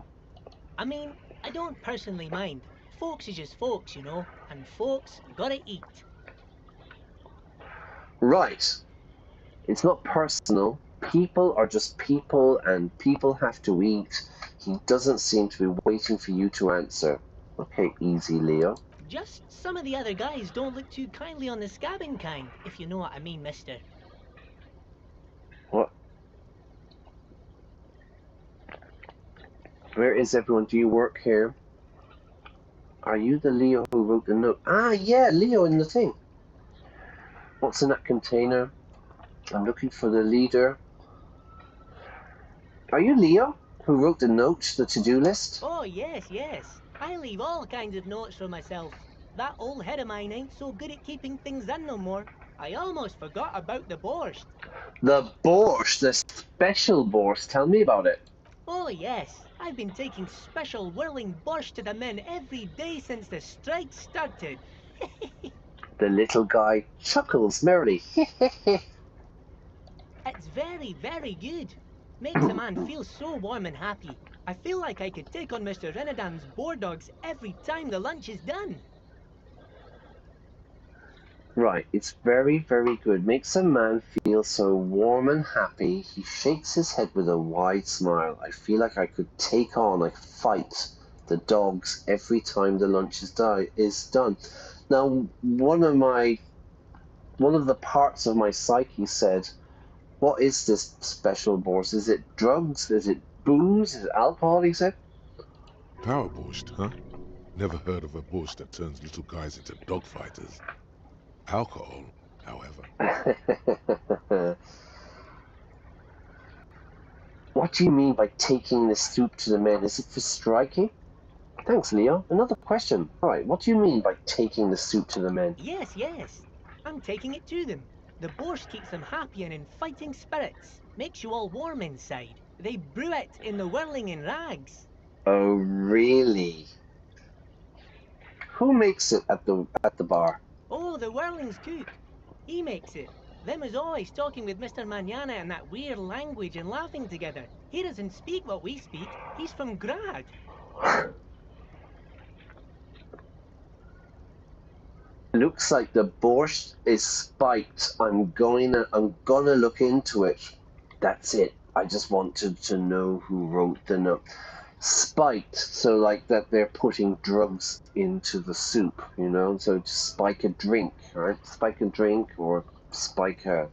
I mean, I don't personally mind. Folks is just folks, you know, and folks gotta eat. Right. It's not personal. People are just people, and people have to eat. He doesn't seem to be waiting for you to answer. Okay, easy, Leo. Just some of the other guys don't look too kindly on the scabbing kind, if you know what I mean, mister. What? Where is everyone? Do you work here? Are you the Leo who wrote the note? Ah, yeah, Leo in the thing. What's in that container? I'm looking for the leader. Are you Leo who wrote the note, the to-do list? Oh, yes, yes. I leave all kinds of notes for myself. That old head of mine ain't so good at keeping things in no more. I almost forgot about the borscht. The borscht, the special borscht. Tell me about it. Oh, yes. I've been taking special whirling borscht to the men every day since the strike started. The little guy chuckles merrily. It's very, very good. Makes a man feel so warm and happy. I feel like I could take on Mr. Renadam's boar dogs every time the lunch is done. Right, it's very, very good. Makes a man feel so warm and happy. He shakes his head with a wide smile. I feel like I could take on, like fight the dogs every time the lunch is done. Now, one of the parts of my psyche said, what is this special borscht? Is it drugs? Is it booze? Is it alcohol, he said? Power borscht, huh? Never heard of a borscht that turns little guys into dog fighters. Alcohol, however. What do you mean by taking the soup to the men? Is it for striking? Thanks, Leo. Another question. All right, what do you mean by taking the soup to the men? Yes, yes. I'm taking it to them. The borscht keeps them happy and in fighting spirits. Makes you all warm inside. They brew it in the whirling in rags. Oh, really? Who makes it at the bar? Oh, the whirling's cook. He makes it. Them is always talking with Mr. Manana in that weird language and laughing together. He doesn't speak what we speak. He's from Grad. Looks like the borscht is spiked. I'm gonna look into it. That's it. I just wanted to know who wrote the note. Spiked, so like that they're putting drugs into the soup, you know? So just spike a drink, right? Spike a drink or spike a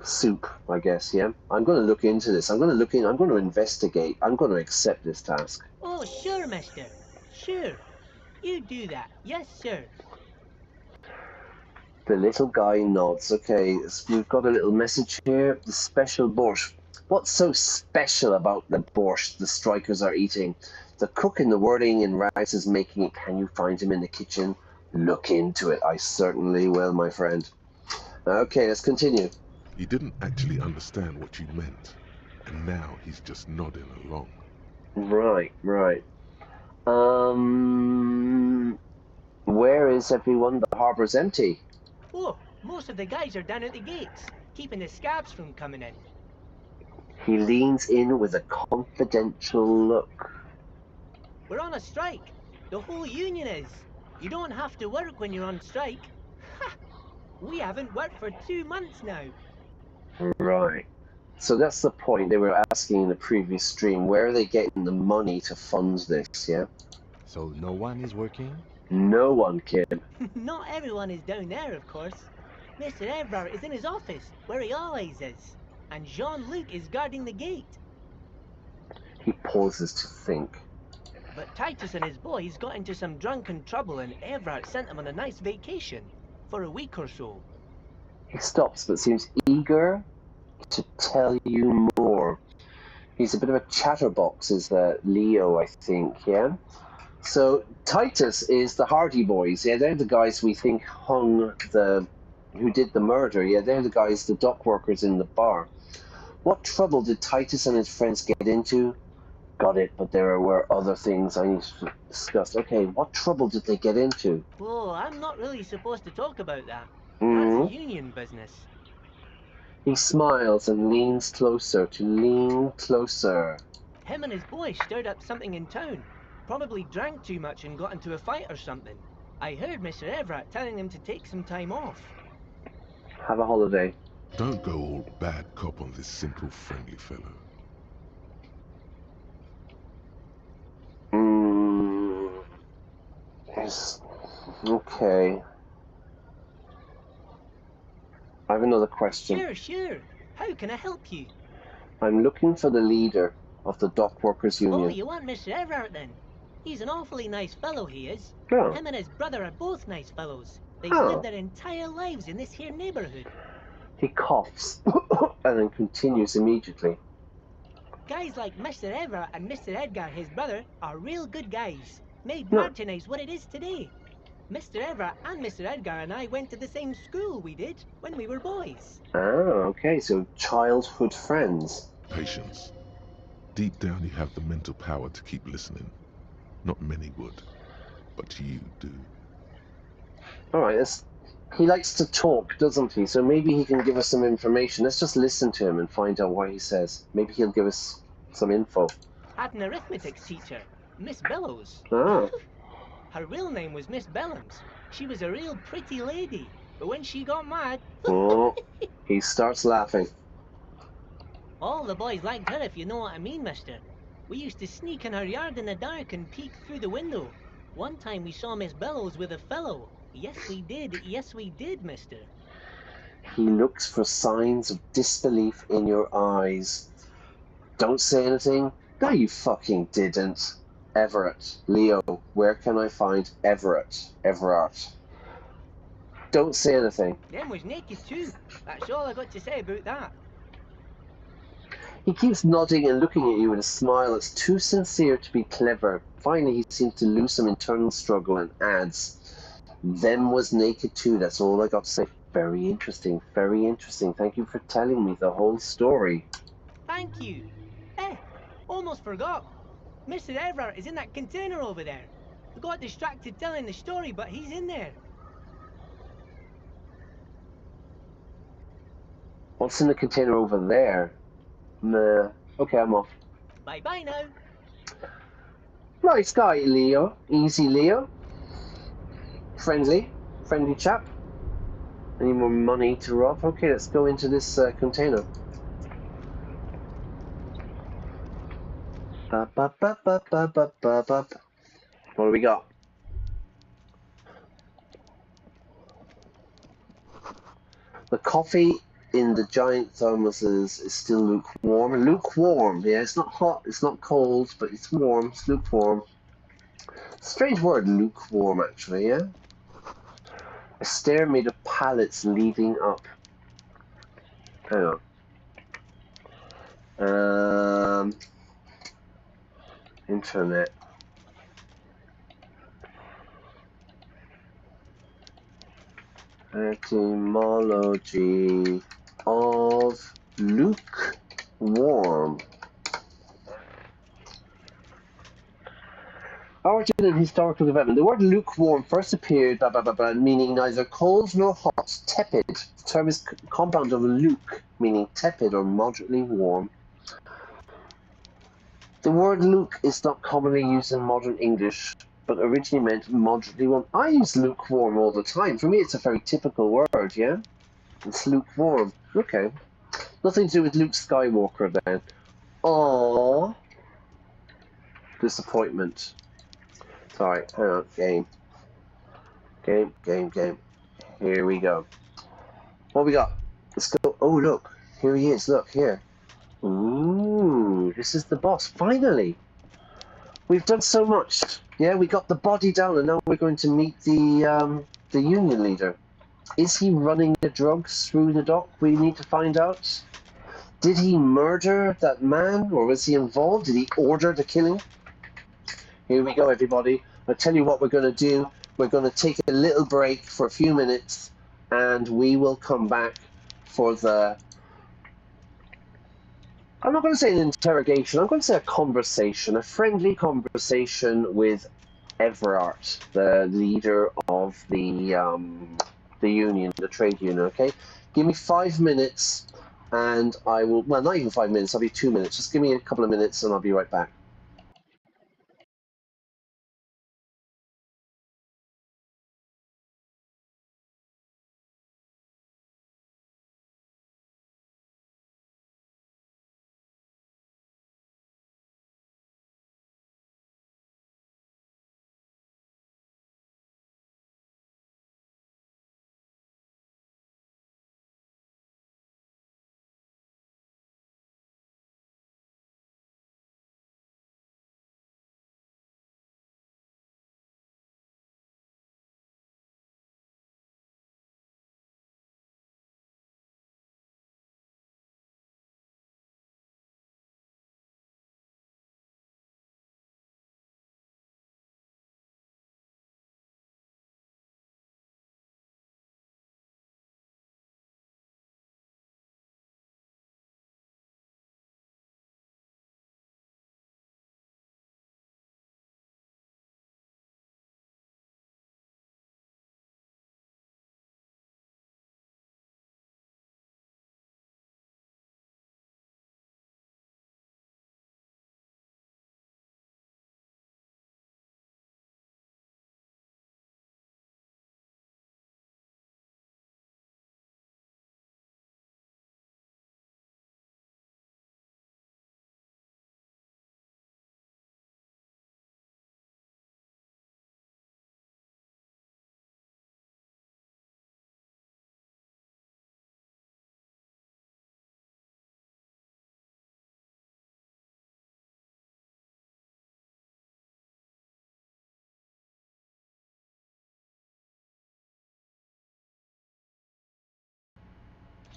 soup, I guess, yeah? I'm going to look into this. I'm going to investigate. I'm going to accept this task. Oh, sure, mister. Sure. You do that. Yes, sir. The little guy nods. Okay, we've got a little message here. The special borscht. What's so special about the borscht the strikers are eating? The cook in the whirling in rags is making it. Can you find him in the kitchen? Look into it. I certainly will, my friend. Okay, let's continue. He didn't actually understand what you meant, and now he's just nodding along. Right. Where is everyone? The harbor's empty. Oh, most of the guys are down at the gates, keeping the scabs from coming in. He leans in with a confidential look. We're on a strike. The whole union is. You don't have to work when you're on strike. Ha! We haven't worked for 2 months now. Right. So that's the point they were asking in the previous stream. Where are they getting the money to fund this, yeah? So no one is working? No one, kid. Not everyone is down there, of course. Mr. Evrard is in his office, where he always is. And Jean-Luc is guarding the gate. He pauses to think. But Titus and his boys got into some drunken trouble and Evrard sent them on a nice vacation. For a week or so. He stops but seems eager to tell you more. He's a bit of a chatterbox, is Leo, I think, yeah? So Titus is the Hardy Boys, yeah? They're the guys we think who did the murder, yeah? They're the guys, the dock workers in the bar. What trouble did Titus and his friends get into? Got it, but there were other things I need to discuss. Okay, what trouble did they get into? Whoa, I'm not really supposed to talk about that. Mm-hmm. That's union business. He smiles and leans closer to lean closer. Him and his boys stirred up something in town. probably drank too much and got into a fight or something. I heard Mr. Everett telling him to take some time off. Have a holiday. Don't go all bad cop on this simple, friendly fellow. Yes. Okay. I have another question. Sure. How can I help you? I'm looking for the leader of the Dock Workers Union. Oh, you want Mr. Everett then? He's an awfully nice fellow, he is. Oh. Him and his brother are both nice fellows. They've Oh. lived their entire lives in this here neighbourhood. He coughs and then continues immediately. Guys like Mr. Everett and Mr. Edgar, his brother, are real good guys. Made No. Martinez what it is today. Mr. Everett and Mr. Edgar and I went to the same school we did when we were boys. Ah, okay, so childhood friends. Patience. Deep down you have the mental power to keep listening. Not many would, but you do. Alright, he likes to talk, doesn't he? So maybe he can give us some information. Let's just listen to him and find out what he says. Maybe he'll give us some info. Had an arithmetic teacher, Miss Bellows. Ah. Her real name was Miss Bellams. She was a real pretty lady, but when she got mad... Oh, he starts laughing. All the boys liked her, if you know what I mean, mister. We used to sneak in her yard in the dark and peek through the window. One time we saw Miss Bellows with a fellow. Yes, we did, mister. He looks for signs of disbelief in your eyes. Don't say anything. No, you fucking didn't. Everett. Leo, where can I find Everett? Don't say anything. Them was naked too. That's all I got to say about that. He keeps nodding and looking at you with a smile that's too sincere to be clever. Finally, he seems to lose some internal struggle and adds, them was naked too. That's all I got to say. Very interesting, very interesting. Thank you for telling me the whole story. Thank you. Almost forgot. Mr. Everett is in that container over there. I got distracted telling the story, but he's in there. What's in the container over there? Nah. Okay, I'm off. Bye-bye now. Nice guy, Leo. Easy, Leo. Friendly chap. Any more money to rob? Okay, let's go into this container. What do we got? The coffee in the giant thermoses is still lukewarm. Lukewarm, yeah, it's not hot, it's not cold, but it's warm, it's lukewarm. Strange word, lukewarm, actually, yeah? A stair made of pallets leading up. Hang on. Internet. Etymology of lukewarm. Origin and historical development. The word lukewarm first appeared, meaning neither cold nor hot, tepid. The term is compound of luke, meaning tepid or moderately warm. The word luke is not commonly used in modern English, but originally meant moderately warm. I use lukewarm all the time. For me, it's a very typical word, yeah? It's lukewarm. Okay. Nothing to do with Luke Skywalker, then. Aww. Disappointment. Sorry, hang on. Game. Here we go. What we got? Let's go. Oh, look. Here he is. Look, here. Ooh, this is the boss. Finally. We've done so much. Yeah, we got the body down, and now we're going to meet the union leader. Is he running the drugs through the dock? We need to find out. Did he murder that man, or was he involved? Did he order the killing? Here we go, everybody. I'll tell you what we're going to do. We're going to take a little break for a few minutes, and we will come back for the... I'm not going to say an interrogation. I'm going to say a conversation, a friendly conversation with Everett, the leader of the union, the trade union. Okay, give me 5 minutes, and I will. Well, not even 5 minutes. I'll be 2 minutes. Just give me a couple of minutes, and I'll be right back.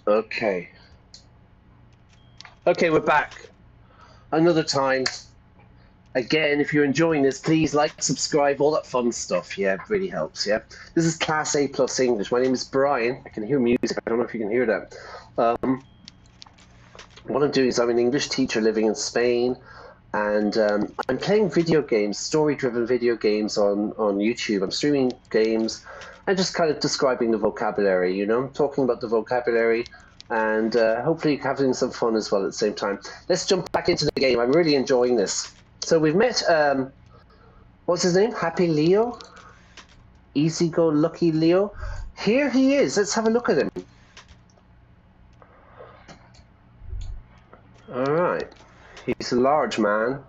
Okay. Okay, we're back. Another time. Again, if you're enjoying this, please like, subscribe, all that fun stuff. Yeah, it really helps, yeah? This is Class A Plus English. My name is Brian. I can hear music. I don't know if you can hear that. What I'm doing is I'm an English teacher living in Spain, and I'm playing video games, story-driven video games on YouTube. I'm streaming games and just kind of describing the vocabulary, you know, talking about the vocabulary, and hopefully having some fun as well at the same time. Let's jump back into the game. I'm really enjoying this. So we've met, what's his name? Happy Leo? Easy Go Lucky Leo? Here he is. Let's have a look at him. All right. He's a large man.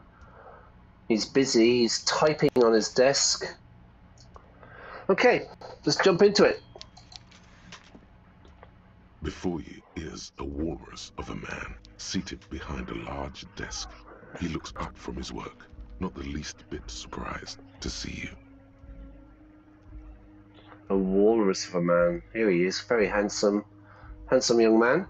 He's busy. He's typing on his desk. Okay, let's jump into it. Before you is a walrus of a man seated behind a large desk. He looks up from his work, not the least bit surprised to see you. A walrus of a man. Here he is, very handsome young man.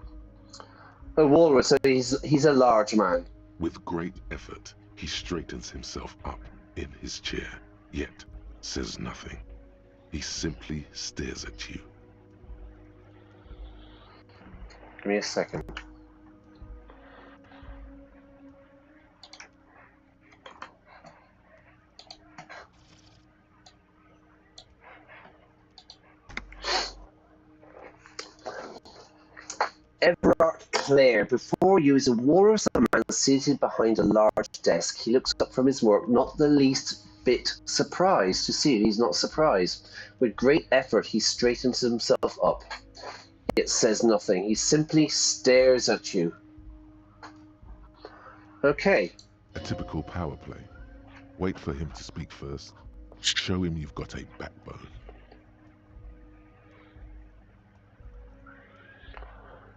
A walrus, so he's a large man. With great effort, he straightens himself up in his chair, yet says nothing. He simply stares at you. Give me a second. Everard Clare, before you is a walrus, a man seated behind a large desk. He looks up from his work, not the least bit surprised to see you. He's not surprised. With great effort, he straightens himself up. It says nothing. He simply stares at you. Okay. A typical power play. Wait for him to speak first. Show him you've got a backbone.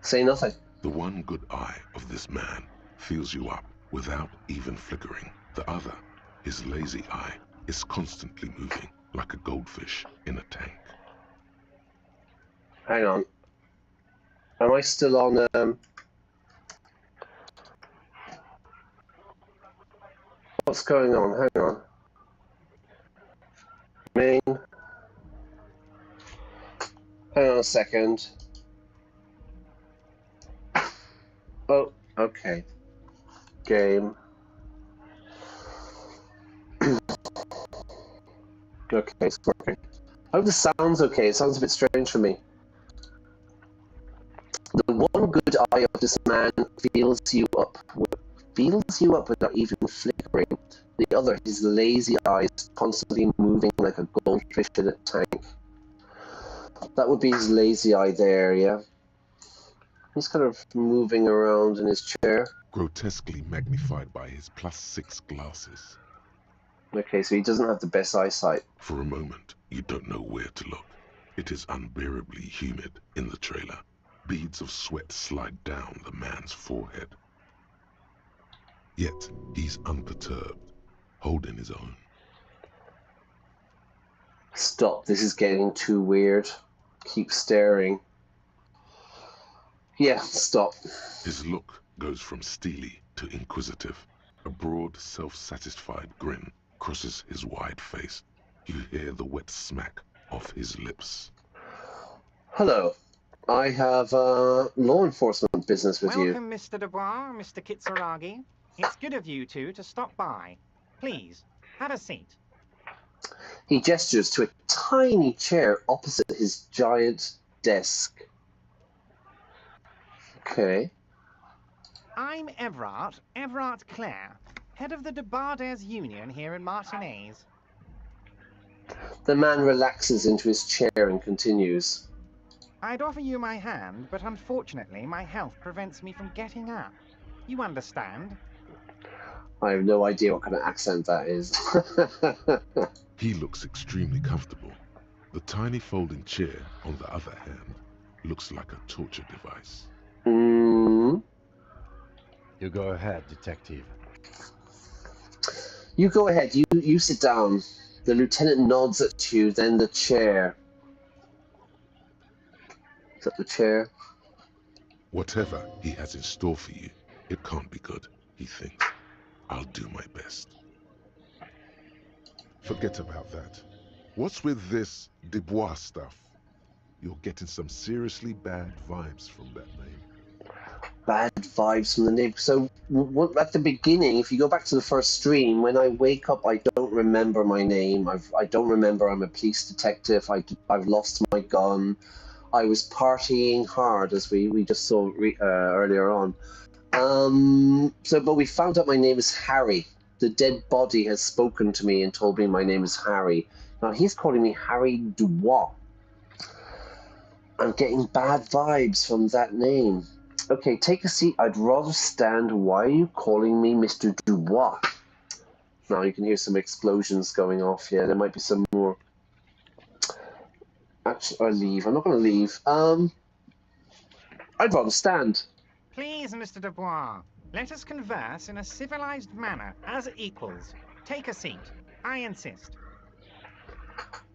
Say nothing. The one good eye of this man fills you up without even flickering. The other, his lazy eye, is constantly moving like a goldfish in a tank. Hang on. Am I still on, what's going on? Hang on. Main. Hang on a second. Oh, okay. Game. Okay, it's working. I hope this sounds okay. It sounds a bit strange for me. The one good eye of this man fills you up without even flickering. The other, his lazy eyes, constantly moving like a goldfish in a tank. That would be his lazy eye there, yeah? He's kind of moving around in his chair. Grotesquely magnified by his +6 glasses. Okay, so he doesn't have the best eyesight. For a moment, you don't know where to look. It is unbearably humid in the trailer. Beads of sweat slide down the man's forehead. Yet, he's unperturbed, holding his own. Stop, this is getting too weird. Keep staring. Yeah, stop. His look goes from steely to inquisitive. A broad, self-satisfied grin crosses his wide face. You hear the wet smack of his lips. Hello. I have law enforcement business with you. Welcome, Mr. Dubois, Mr. Kitsuragi. It's good of you two to stop by. Please, have a seat. He gestures to a tiny chair opposite his giant desk. Okay. I'm Everard Clare, head of the Debarders Union here in Martinez. The man relaxes into his chair and continues. I'd offer you my hand, but unfortunately my health prevents me from getting up. You understand? I have no idea what kind of accent that is. He looks extremely comfortable. The tiny folding chair, on the other hand, looks like a torture device. Mm. You go ahead, detective. You go ahead. You sit down. The lieutenant nods at you, then the chair. Is that the chair? Whatever he has in store for you, it can't be good, he thinks. I'll do my best. Forget about that. What's with this Dubois stuff? You're getting some seriously bad vibes from that name. Bad vibes from the name. So at the beginning, if you go back to the first stream, when I wake up, I don't remember my name. I don't remember I'm a police detective. I've lost my gun. I was partying hard, as we just saw earlier on. But we found out my name is Harry. The dead body has spoken to me and told me my name is Harry. Now he's calling me Harry Dubois. I'm getting bad vibes from that name. Okay, take a seat. I'd rather stand. Why are you calling me Mr. Dubois? Now you can hear some explosions going off. Yeah, there might be some more. Actually, I'll leave. I'm not going to leave. I'd rather stand. Please, Mr. Dubois, let us converse in a civilized manner, as equals. Take a seat. I insist.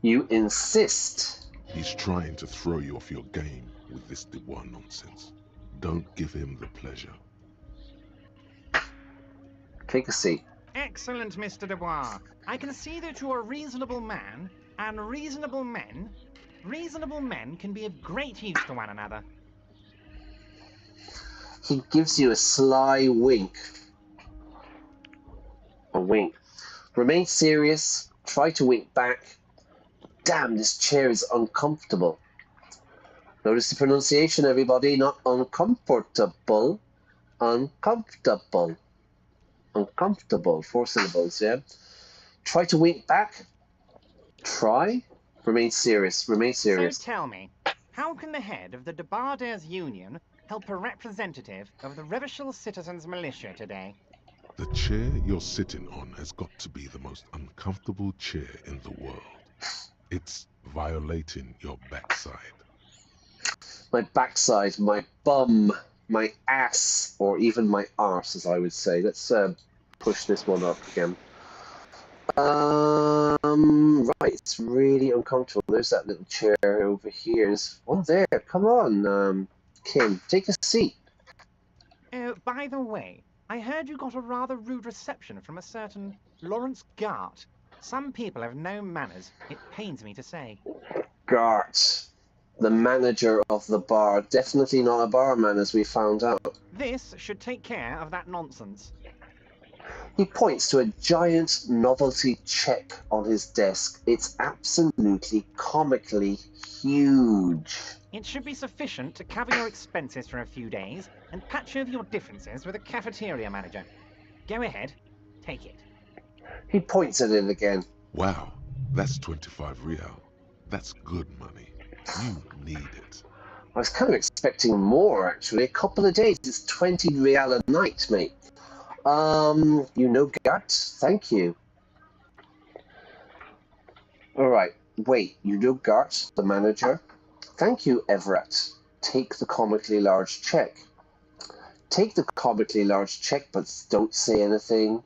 You insist? He's trying to throw you off your game with this Dubois nonsense. Don't give him the pleasure. Take a seat. Excellent, Mr. Dubois. I can see that you're a reasonable man, and reasonable men can be of great use to one another. He gives you a sly wink. A wink. Remain serious. Try to wink back. Damn, this chair is uncomfortable. Notice the pronunciation, everybody. Not uncomfortable. Uncomfortable. Uncomfortable. 4 syllables, yeah? Try to wink back. Try. Remain serious. Remain serious. So tell me, how can the head of the Debarders Union help a representative of the Revachol Citizens Militia today? The chair you're sitting on has got to be the most uncomfortable chair in the world. It's violating your backside. My backside, my bum, my ass, or even my arse, as I would say. Let's push this one up again. Right, it's really uncomfortable. There's that little chair over here. There's one there. Come on, Kim, take a seat. By the way, I heard you got a rather rude reception from a certain Lawrence Gart. Some people have no manners, it pains me to say. Gart, the manager of the bar. Definitely not a barman, as we found out. This should take care of that nonsense. He points to a giant novelty check on his desk. It's absolutely comically huge. It should be sufficient to cover your expenses for a few days and patch over your differences with a cafeteria manager. Go ahead, take it. He points at it again. Wow, that's 25 real. That's good money. You need it. I was kind of expecting more, actually. A couple of days. It's 20 real a night, mate. You know, Gart? Thank you. Alright, wait. You know Gart, the manager? Thank you, Everett. Take the comically large check. Take the comically large check, but don't say anything.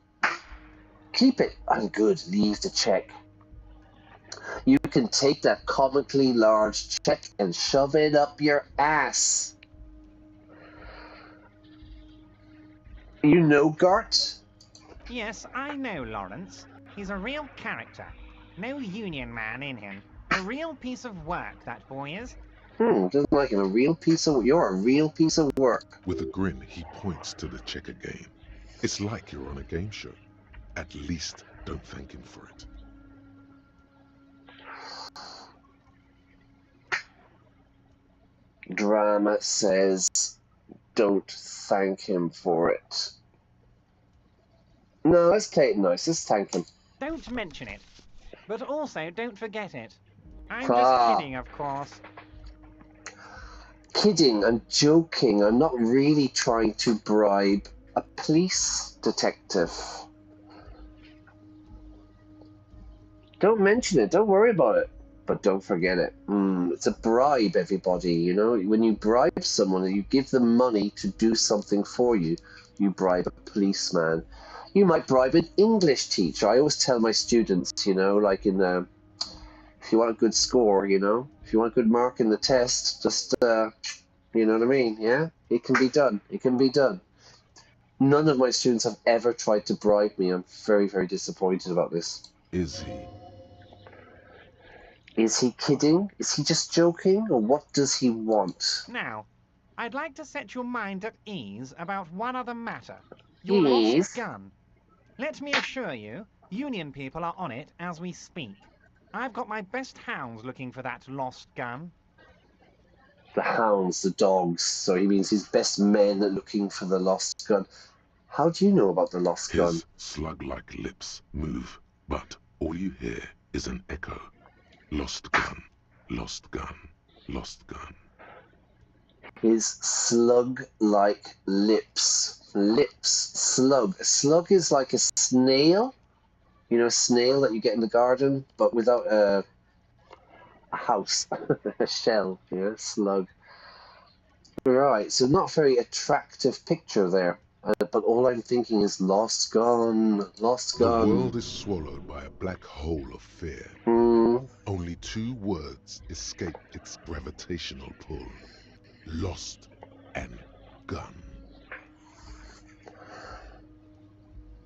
Keep it. I'm good. Leave the check. You can take that comically large check and shove it up your ass. You know Gart? Yes, I know Lawrence. He's a real character. No union man in him. A real piece of work, that boy is. Doesn't like him. You're a real piece of work. With a grin, he points to the checker game. It's like you're on a game show. At least don't thank him for it. Drama says, don't thank him for it. No, let's play it nice. Let's thank him. Don't mention it. But also, don't forget it. I'm just kidding, of course. Kidding, I'm joking. I'm not really trying to bribe a police detective. Don't mention it. Don't worry about it. But don't forget it. It's a bribe, everybody. You know, when you bribe someone and you give them money to do something for you, you bribe a policeman. You might bribe an English teacher. I always tell my students, you know, like in if you want a good score, you know, if you want a good mark in the test, just You know what I mean? Yeah? It can be done. It can be done. None of my students have ever tried to bribe me. I'm very, very disappointed about this. Is he? Is he kidding? Is he just joking? Or what does he want? Now, I'd like to set your mind at ease about one other matter. Your Ease? lost gun. Let me assure you, Union people are on it as we speak. I've got my best hounds looking for that lost gun. The hounds, the dogs. So he means his best men are looking for the lost gun. How do you know about the lost gun? His slug-like lips move, but all you hear is an echo. Lost gun, lost gun, lost gun. His slug-like lips. Lips. Slug. A slug is like a snail. You know, a snail that you get in the garden, but without a house. A shell. Yeah, slug. Right, so not very attractive picture there. But all I'm thinking is lost gun, lost The gun. world is swallowed by a black hole of fear. Only 2 words escape its gravitational pull. Lost and gun.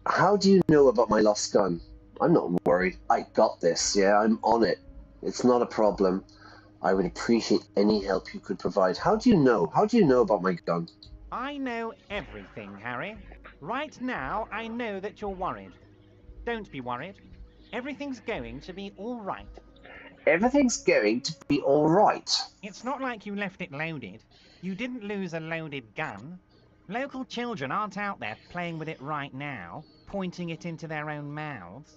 How do you know about my lost gun? I'm not worried. I got this, yeah, I'm on it. It's not a problem. I would appreciate any help you could provide. How do you know? How do you know about my gun? I know everything, Harry. Right now, I know that you're worried. Don't be worried. Everything's going to be all right. Everything's going to be all right. It's not like you left it loaded. You didn't lose a loaded gun. Local children aren't out there playing with it right now, pointing it into their own mouths.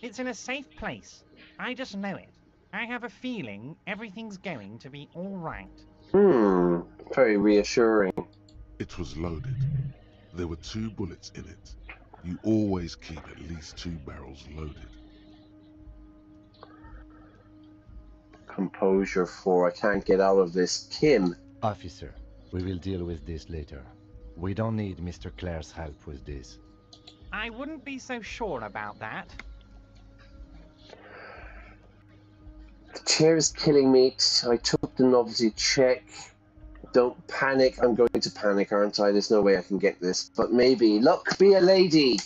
It's in a safe place. I just know it. I have a feeling everything's going to be all right. Very reassuring. It was loaded. There were 2 bullets in it. You always keep at least 2 barrels loaded. Composure 4. I can't get out of this. Kim. Officer, we will deal with this later. We don't need Mr. Clare's help with this. I wouldn't be so sure about that. The chair is killing me. I took the novelty check. Don't panic. I'm going to panic, aren't I? There's no way I can get this. But maybe. Look, be a lady.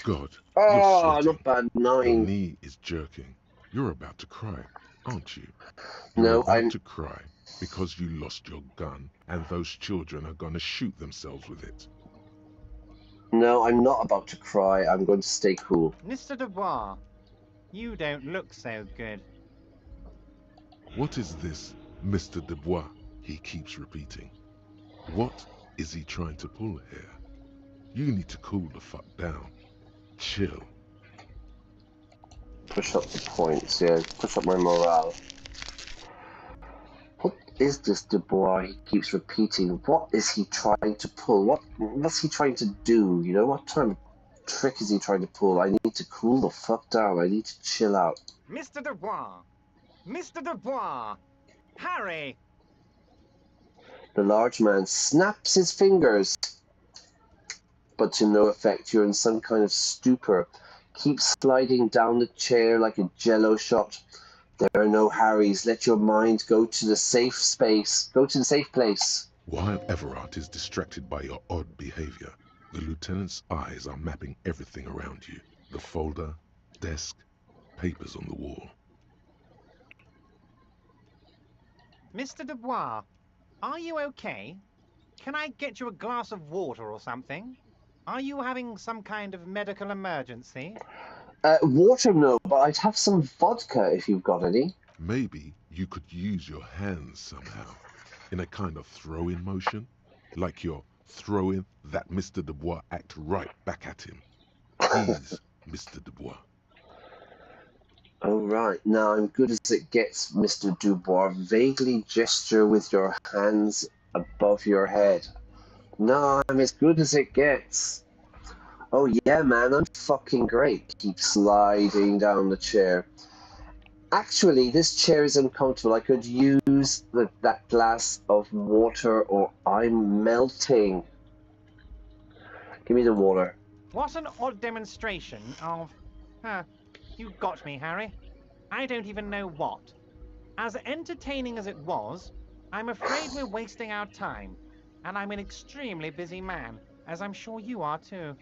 God, Oh, you're not bad. Your 9. knee is jerking. You're about to cry, aren't you? No, You're about I'm... to cry because you lost your gun and those children are going to shoot themselves with it. No, I'm not about to cry. I'm going to stay cool. Mr. Dubois, you don't look so good. What is this, Mr. Dubois? He keeps repeating. What is he trying to pull here? You need to cool the fuck down. Chill. Push up the points, yeah. Push up my morale. What is this Dubois? He keeps repeating. What is he trying to pull? What's he trying to do? You know, what kind of trick is he trying to pull? I need to cool the fuck down. I need to chill out. Mr. Dubois! Mr. Dubois! Harry! The large man snaps his fingers, but to no effect. You're in some kind of stupor. Keep sliding down the chair like a jello shot. There are no Harrys. Let your mind go to the safe space. Go to the safe place. While Everard is distracted by your odd behavior, the lieutenant's eyes are mapping everything around you. The folder, desk, papers on the wall. Mr. Dubois, are you okay? Can I get you a glass of water or something? Are you having some kind of medical emergency? Water, no, but I'd have some vodka if you've got any. Maybe you could use your hands somehow, in a kind of throw-in motion, like you're throwing that Mr. Dubois act right back at him. He's Mr. Dubois. Oh, right. Now I'm good as it gets, Mr. Dubois. Vaguely gesture with your hands above your head. No, I'm as good as it gets. Oh, yeah, man, I'm fucking great. Keep sliding down the chair. Actually, this chair is uncomfortable. I could use that glass of water or I'm melting. Give me the water. What an odd demonstration of... you got me, Harry. I don't even know what. As entertaining as it was, I'm afraid we're wasting our time, and I'm an extremely busy man, as I'm sure you are too.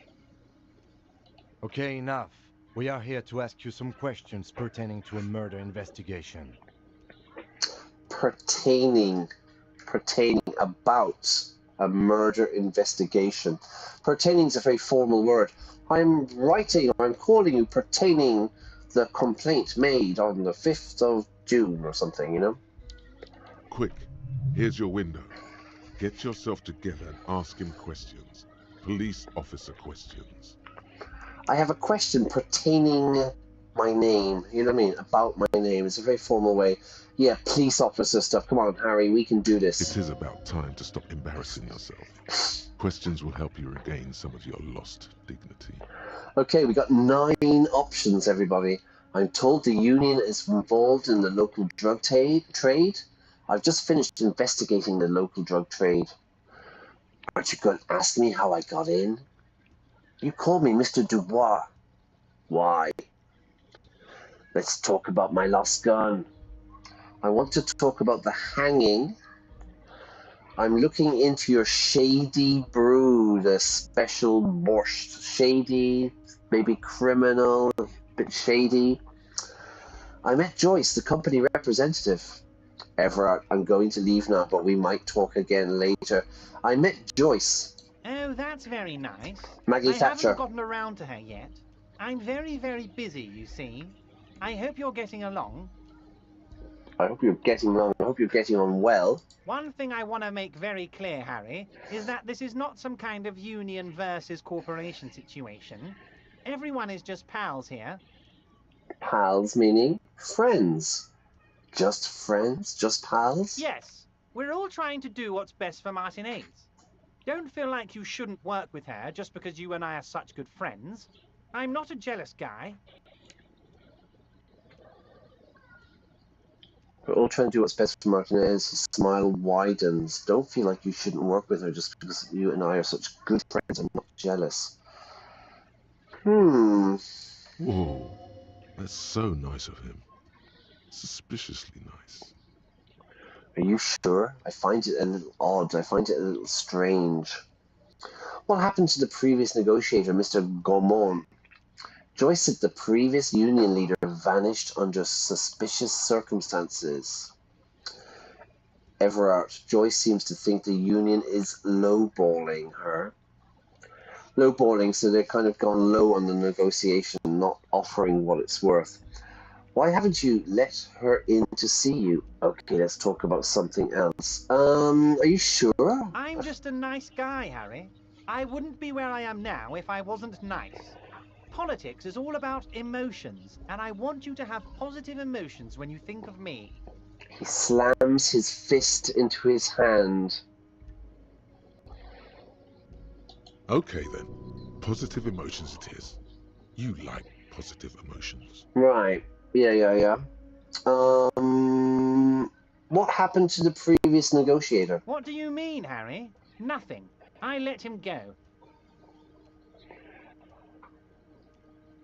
Okay, enough. We are here to ask you some questions pertaining to a murder investigation. Pertaining about a murder investigation. Pertaining is a very formal word. I'm calling you pertaining the complaint made on the 5th of June or something, you know? Quick, here's your window. Get yourself together and ask him questions. Police officer questions. I have a question pertaining my name. You know what I mean? About my name. It's a very formal way. Yeah, police officer stuff. Come on, Harry, we can do this. It is about time to stop embarrassing yourself. Questions will help you regain some of your lost dignity. Okay, we got 9 options, everybody. I'm told the union is involved in the local drug trade. I've just finished investigating the local drug trade. Aren't you going to ask me how I got in? You called me Mr. Dubois. Why? Let's talk about my lost gun. I want to talk about the hanging. I'm looking into your shady brew, the special borscht. Shady, maybe criminal, a bit shady. I met Joyce, the company representative. Everard, I'm going to leave now, but we might talk again later. I met Joyce. Oh, that's very nice. Maggie I Thatcher. haven't gotten around to her yet. I'm very, very busy, you see. I hope you're getting along. I hope you're getting along. I hope you're getting on well. One thing I want to make very clear, Harry, is that this is not some kind of union versus corporation situation. Everyone is just pals here. Pals meaning friends. Just friends? Just pals? Yes, we're all trying to do what's best for Martinez. Don't feel like you shouldn't work with her just because you and I are such good friends. I'm not a jealous guy. We're all trying to do what's best for Martinez. His smile widens. Don't feel like you shouldn't work with her just because you and I are such good friends. I'm not jealous. Whoa, that's so nice of him. Suspiciously nice. Are you sure? I find it a little odd. I find it a little strange. What happened to the previous negotiator, Mr. Gaumont? Joyce said the previous union leader vanished under suspicious circumstances. Everard, Joyce seems to think the union is lowballing her. Lowballing, so they're kind of gone low on the negotiation, not offering what it's worth. Why haven't you let her in to see you? Okay, let's talk about something else. Are you sure? I'm just a nice guy, Harry. I wouldn't be where I am now if I wasn't nice. Politics is all about emotions, and I want you to have positive emotions when you think of me. He slams his fist into his hand. Okay then, positive emotions it is. You like positive emotions. Right. Yeah. What happened to the previous negotiator? What do you mean, Harry? Nothing. I let him go.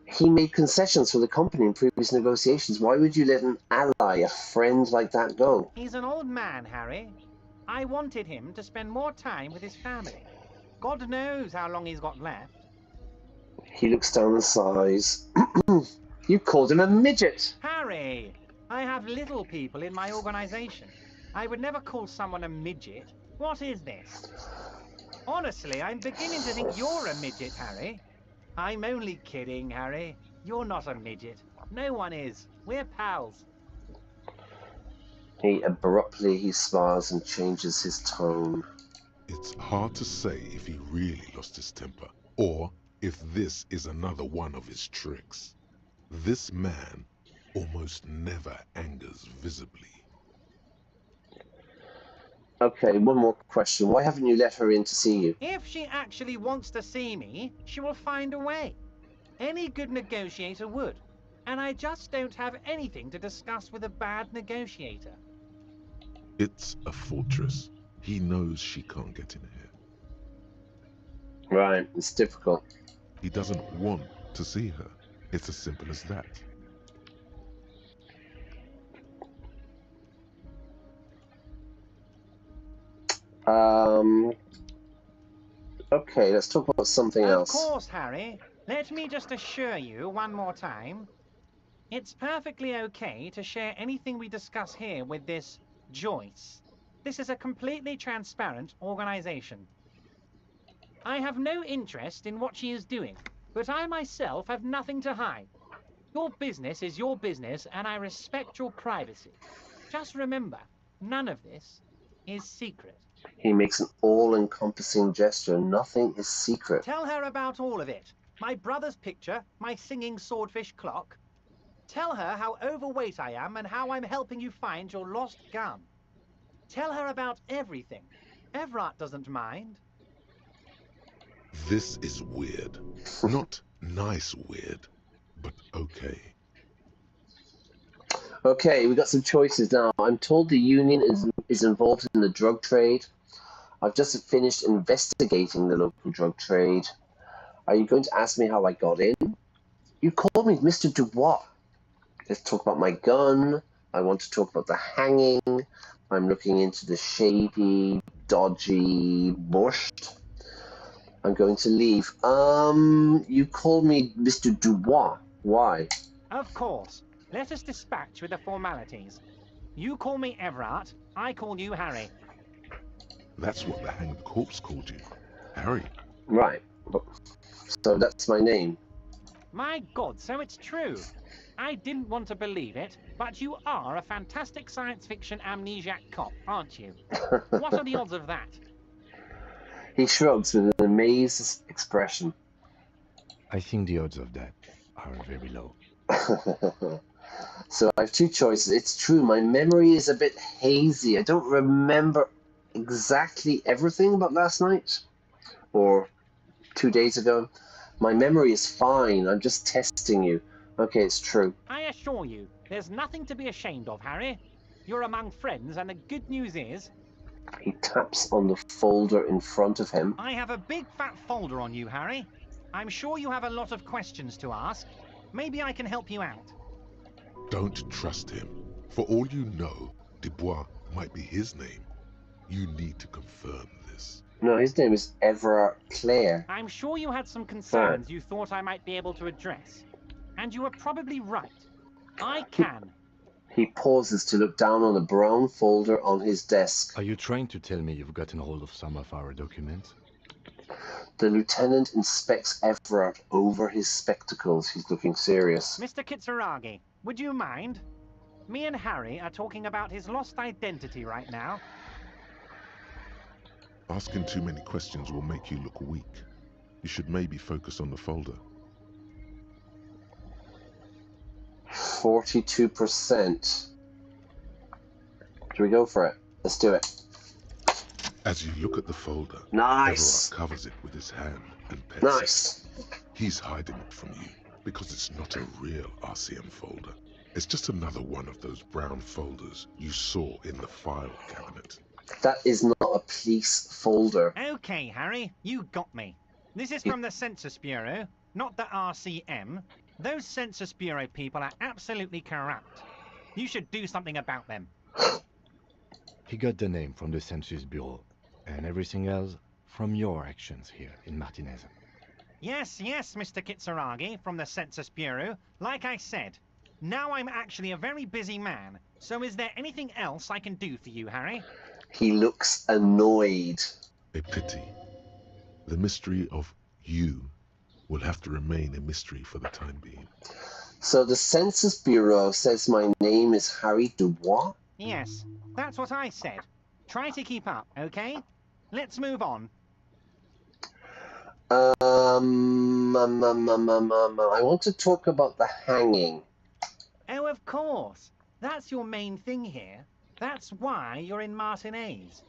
He made concessions for the company in previous negotiations. Why would you let an ally, a friend like that go? He's an old man, Harry. I wanted him to spend more time with his family. God knows how long he's got left. He looks down and sighs. You called him a midget. Harry, I have little people in my organization. I would never call someone a midget. What is this? Honestly, I'm beginning to think you're a midget, Harry. I'm only kidding, Harry. You're not a midget. No one is. We're pals. He smiles and changes his tone. It's hard to say if he really lost his temper, or if this is another one of his tricks. This man almost never angers visibly. Okay, one more question. Why haven't you let her in to see you? If she actually wants to see me, she will find a way. Any good negotiator would. And I just don't have anything to discuss with a bad negotiator. It's a fortress. He knows she can't get in here. Right, it's difficult. He doesn't want to see her. It's as simple as that. Um. Okay, let's talk about something Of else. course, Harry. Let me just assure you one more time. It's perfectly okay to share anything we discuss here with this Joyce. This is a completely transparent organization. I have no interest in what she is doing, but I myself have nothing to hide. Your business is your business, and I respect your privacy. Just remember, none of this is secret. He makes an all-encompassing gesture. Nothing is secret. Tell her about all of it. My brother's picture, my singing swordfish clock. Tell her how overweight I am and how I'm helping you find your lost gun. Tell her about everything. Everard doesn't mind. This is weird. Not nice weird, but okay. Okay, we got some choices now. I'm told the union is involved in the drug trade. I've just finished investigating the local drug trade. Are you going to ask me how I got in? You called me Mr. Dubois. Let's talk about my gun. I want to talk about the hanging. I'm looking into the shady, dodgy bush. I'm going to leave. You called me Mr. Dubois. Why? Of course. Let us dispatch with the formalities. You call me Everard, I call you Harry. That's what the hanged corpse called you. Harry. Right. So that's my name. My God, so it's true. I didn't want to believe it, but you are a fantastic science fiction amnesiac cop, aren't you? What are the odds of that? He shrugs with an amazed expression. I think the odds of that are very low. So I have two choices. It's true, my memory is a bit hazy. I don't remember exactly everything about last night or 2 days ago. My memory is fine. I'm just testing you. Okay, it's true. I assure you, there's nothing to be ashamed of, Harry. You're among friends, and the good news is... He taps on the folder in front of him. I have a big fat folder on you, Harry. I'm sure you have a lot of questions to ask. Maybe I can help you out. Don't trust him. For all you know, Dubois might be his name. You need to confirm this. No, his name is Everard Clare. I'm sure you had some concerns you thought I might be able to address. And you were probably right. I can. He pauses to look down on a brown folder on his desk. Are you trying to tell me you've gotten hold of some of our documents? The lieutenant inspects Everard over his spectacles. He's looking serious. Mr. Kitsuragi, would you mind? Me and Harry are talking about his lost identity right now. Asking too many questions will make you look weak. You should maybe focus on the folder. 42%. Should we go for it? Let's do it. As you look at the folder, Nice. Everard covers it with his hand and pets Nice. it. He's hiding it from you because it's not a real RCM folder. It's just another one of those brown folders you saw in the file cabinet. That is not a police folder. Okay, Harry, you got me. This is from the Census Bureau, not the RCM. Those Census Bureau people are absolutely corrupt. You should do something about them. He got the name from the Census Bureau, and everything else from your actions here in Martinez. Yes, Mr. Kitsuragi from the Census Bureau. Like I said, now I'm actually a very busy man. So is there anything else I can do for you, Harry? He looks annoyed. A pity. The mystery of you will have to remain a mystery for the time being. So the Census Bureau says my name is Harry Dubois? Yes, that's what I said. Try to keep up, okay? Let's move on. I want to talk about the hanging. Oh, of course. That's your main thing here. That's why you're in Martinez.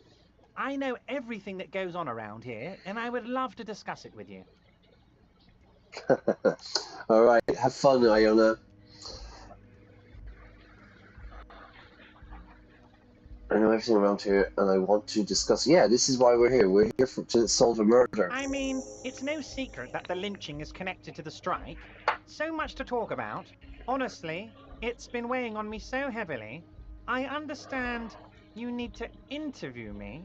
I know everything that goes on around here, and I would love to discuss it with you. All right, have fun, Iona. I know everything around here, and I want to discuss. Yeah, this is why we're here. We're here to solve a murder. I mean, it's no secret that the lynching is connected to the strike. So much to talk about. Honestly, it's been weighing on me so heavily. I understand you need to interview me.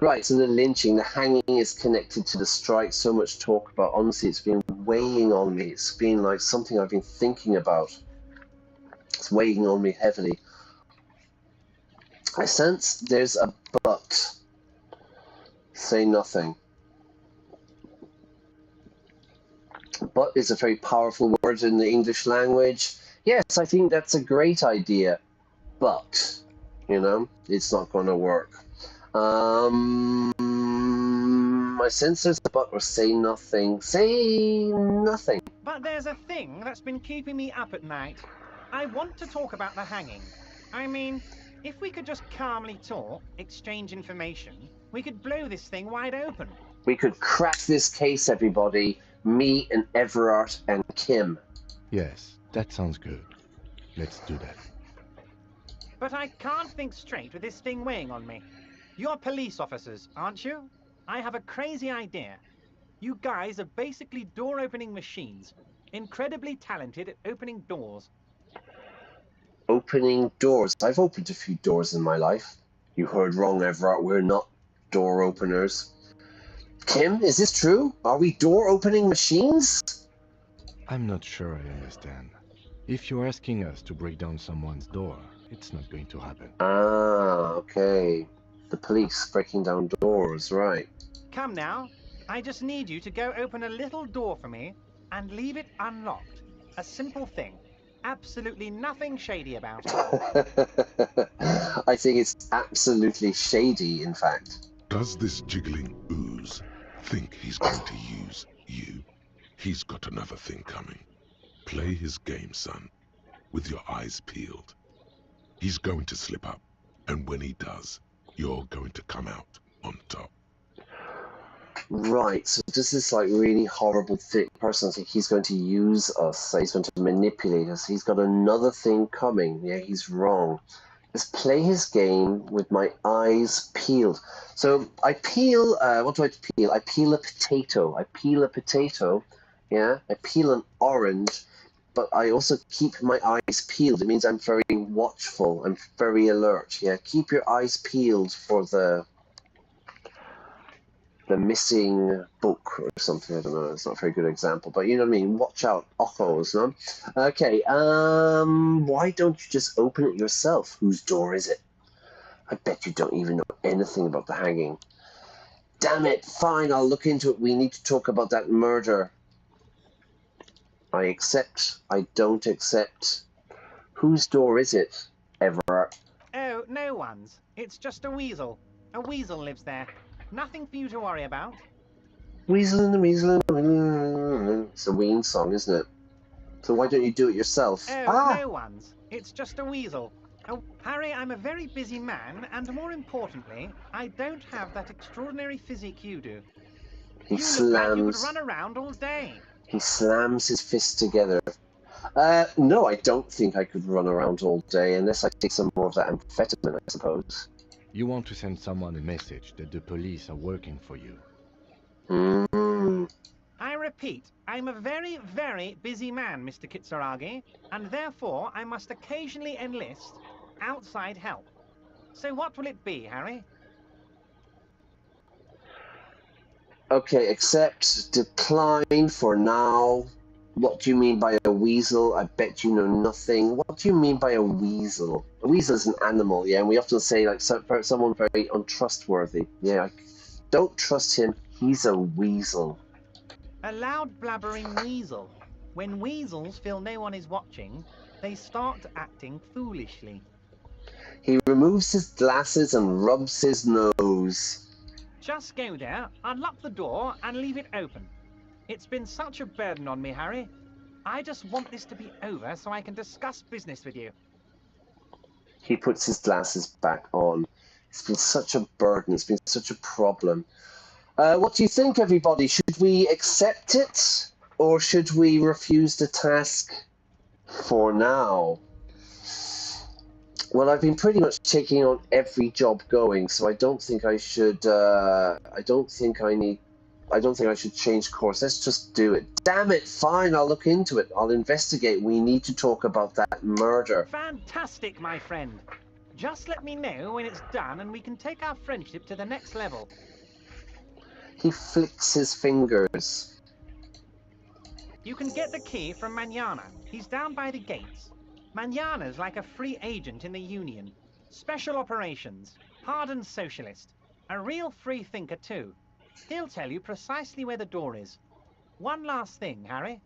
Right, so the lynching, the hanging is connected to the strike. So much talk about. Honestly, it's been weighing on me. It's been like something I've been thinking about. It's weighing on me heavily. I sense there's a but. Say nothing. But is a very powerful word in the English language. Yes, I think that's a great idea. But, you know, it's not going to work. I sense there's a but or say nothing. Say nothing. But there's a thing that's been keeping me up at night. I want to talk about the hanging. I mean, if we could just calmly talk, exchange information, we could blow this thing wide open. We could crack this case, everybody. Me and Everard and Kim. Yes, that sounds good. Let's do that. But I can't think straight with this thing weighing on me. You're police officers, aren't you? I have a crazy idea. You guys are basically door-opening machines. Incredibly talented at opening doors. Opening doors. I've opened a few doors in my life. You heard wrong, Everard. We're not door openers. Kim, is this true? Are we door-opening machines? I'm not sure I understand. If you're asking us to break down someone's door, it's not going to happen. Ah, okay. The police breaking down doors, right. Come now. I just need you to go open a little door for me and leave it unlocked. A simple thing. Absolutely nothing shady about it. I think it's absolutely shady, in fact. Does this jiggling ooze think he's going to use you? He's got another thing coming. Play his game, son, with your eyes peeled. He's going to slip up, and when he does, you're going to come out on top. Right, so does this like really horrible thick person think he's going to use us? He's going to manipulate us. He's got another thing coming. Yeah, he's wrong. Let's play his game with my eyes peeled. So I peel, what do I peel? I peel a potato. Yeah? I peel an orange, but I also keep my eyes peeled. It means I'm very watchful. I'm very alert. Yeah, keep your eyes peeled for the missing book or something. I don't know. It's not a very good example, but you know what I mean. Watch out, ochos, no? Okay. Why don't you just open it yourself? Whose door is it? I bet you don't even know anything about the hanging. Damn it! Fine, I'll look into it. We need to talk about that murder. I accept. I don't accept. Whose door is it, Everard? Oh, no one's. It's just a weasel. A weasel lives there. Nothing for you to worry about. Weasel in the weasel in the... It's a Ween song, isn't it? So why don't you do it yourself? Oh, no one's. It's just a weasel. Oh, Harry, I'm a very busy man, and more importantly, I don't have that extraordinary physique you do. He You look like you would slams... run around all day. He slams his fists together. No, I don't think I could run around all day unless I take some more of that amphetamine, I suppose. You want to send someone a message that the police are working for you. I repeat, I'm a very, very busy man, Mr. Kitsuragi, and therefore I must occasionally enlist outside help. So what will it be, Harry? Okay, accept, decline for now. What do you mean by a weasel? I bet you know nothing. What do you mean by a weasel? A weasel is an animal, yeah, and we often say like someone very untrustworthy. Yeah, don't trust him. He's a weasel. A loud blabbering weasel. When weasels feel no one is watching, they start acting foolishly. He removes his glasses and rubs his nose. Just go there, unlock the door, and leave it open. It's been such a burden on me, Harry. I just want this to be over so I can discuss business with you. He puts his glasses back on. It's been such a burden. It's been such a problem. What do you think, everybody? Should we accept it, or should we refuse the task for now? Well, I've been pretty much taking on every job going, so I don't think I should. I don't think I should change course. Let's just do it. Damn it! Fine, I'll look into it. I'll investigate. We need to talk about that murder. Fantastic, my friend. Just let me know when it's done and we can take our friendship to the next level. He flicks his fingers. You can get the key from Manana. He's down by the gates. Manana's like a free agent in the Union. Special operations. Hardened socialist. A real free thinker too. He'll tell you precisely where the door is. One last thing, Harry.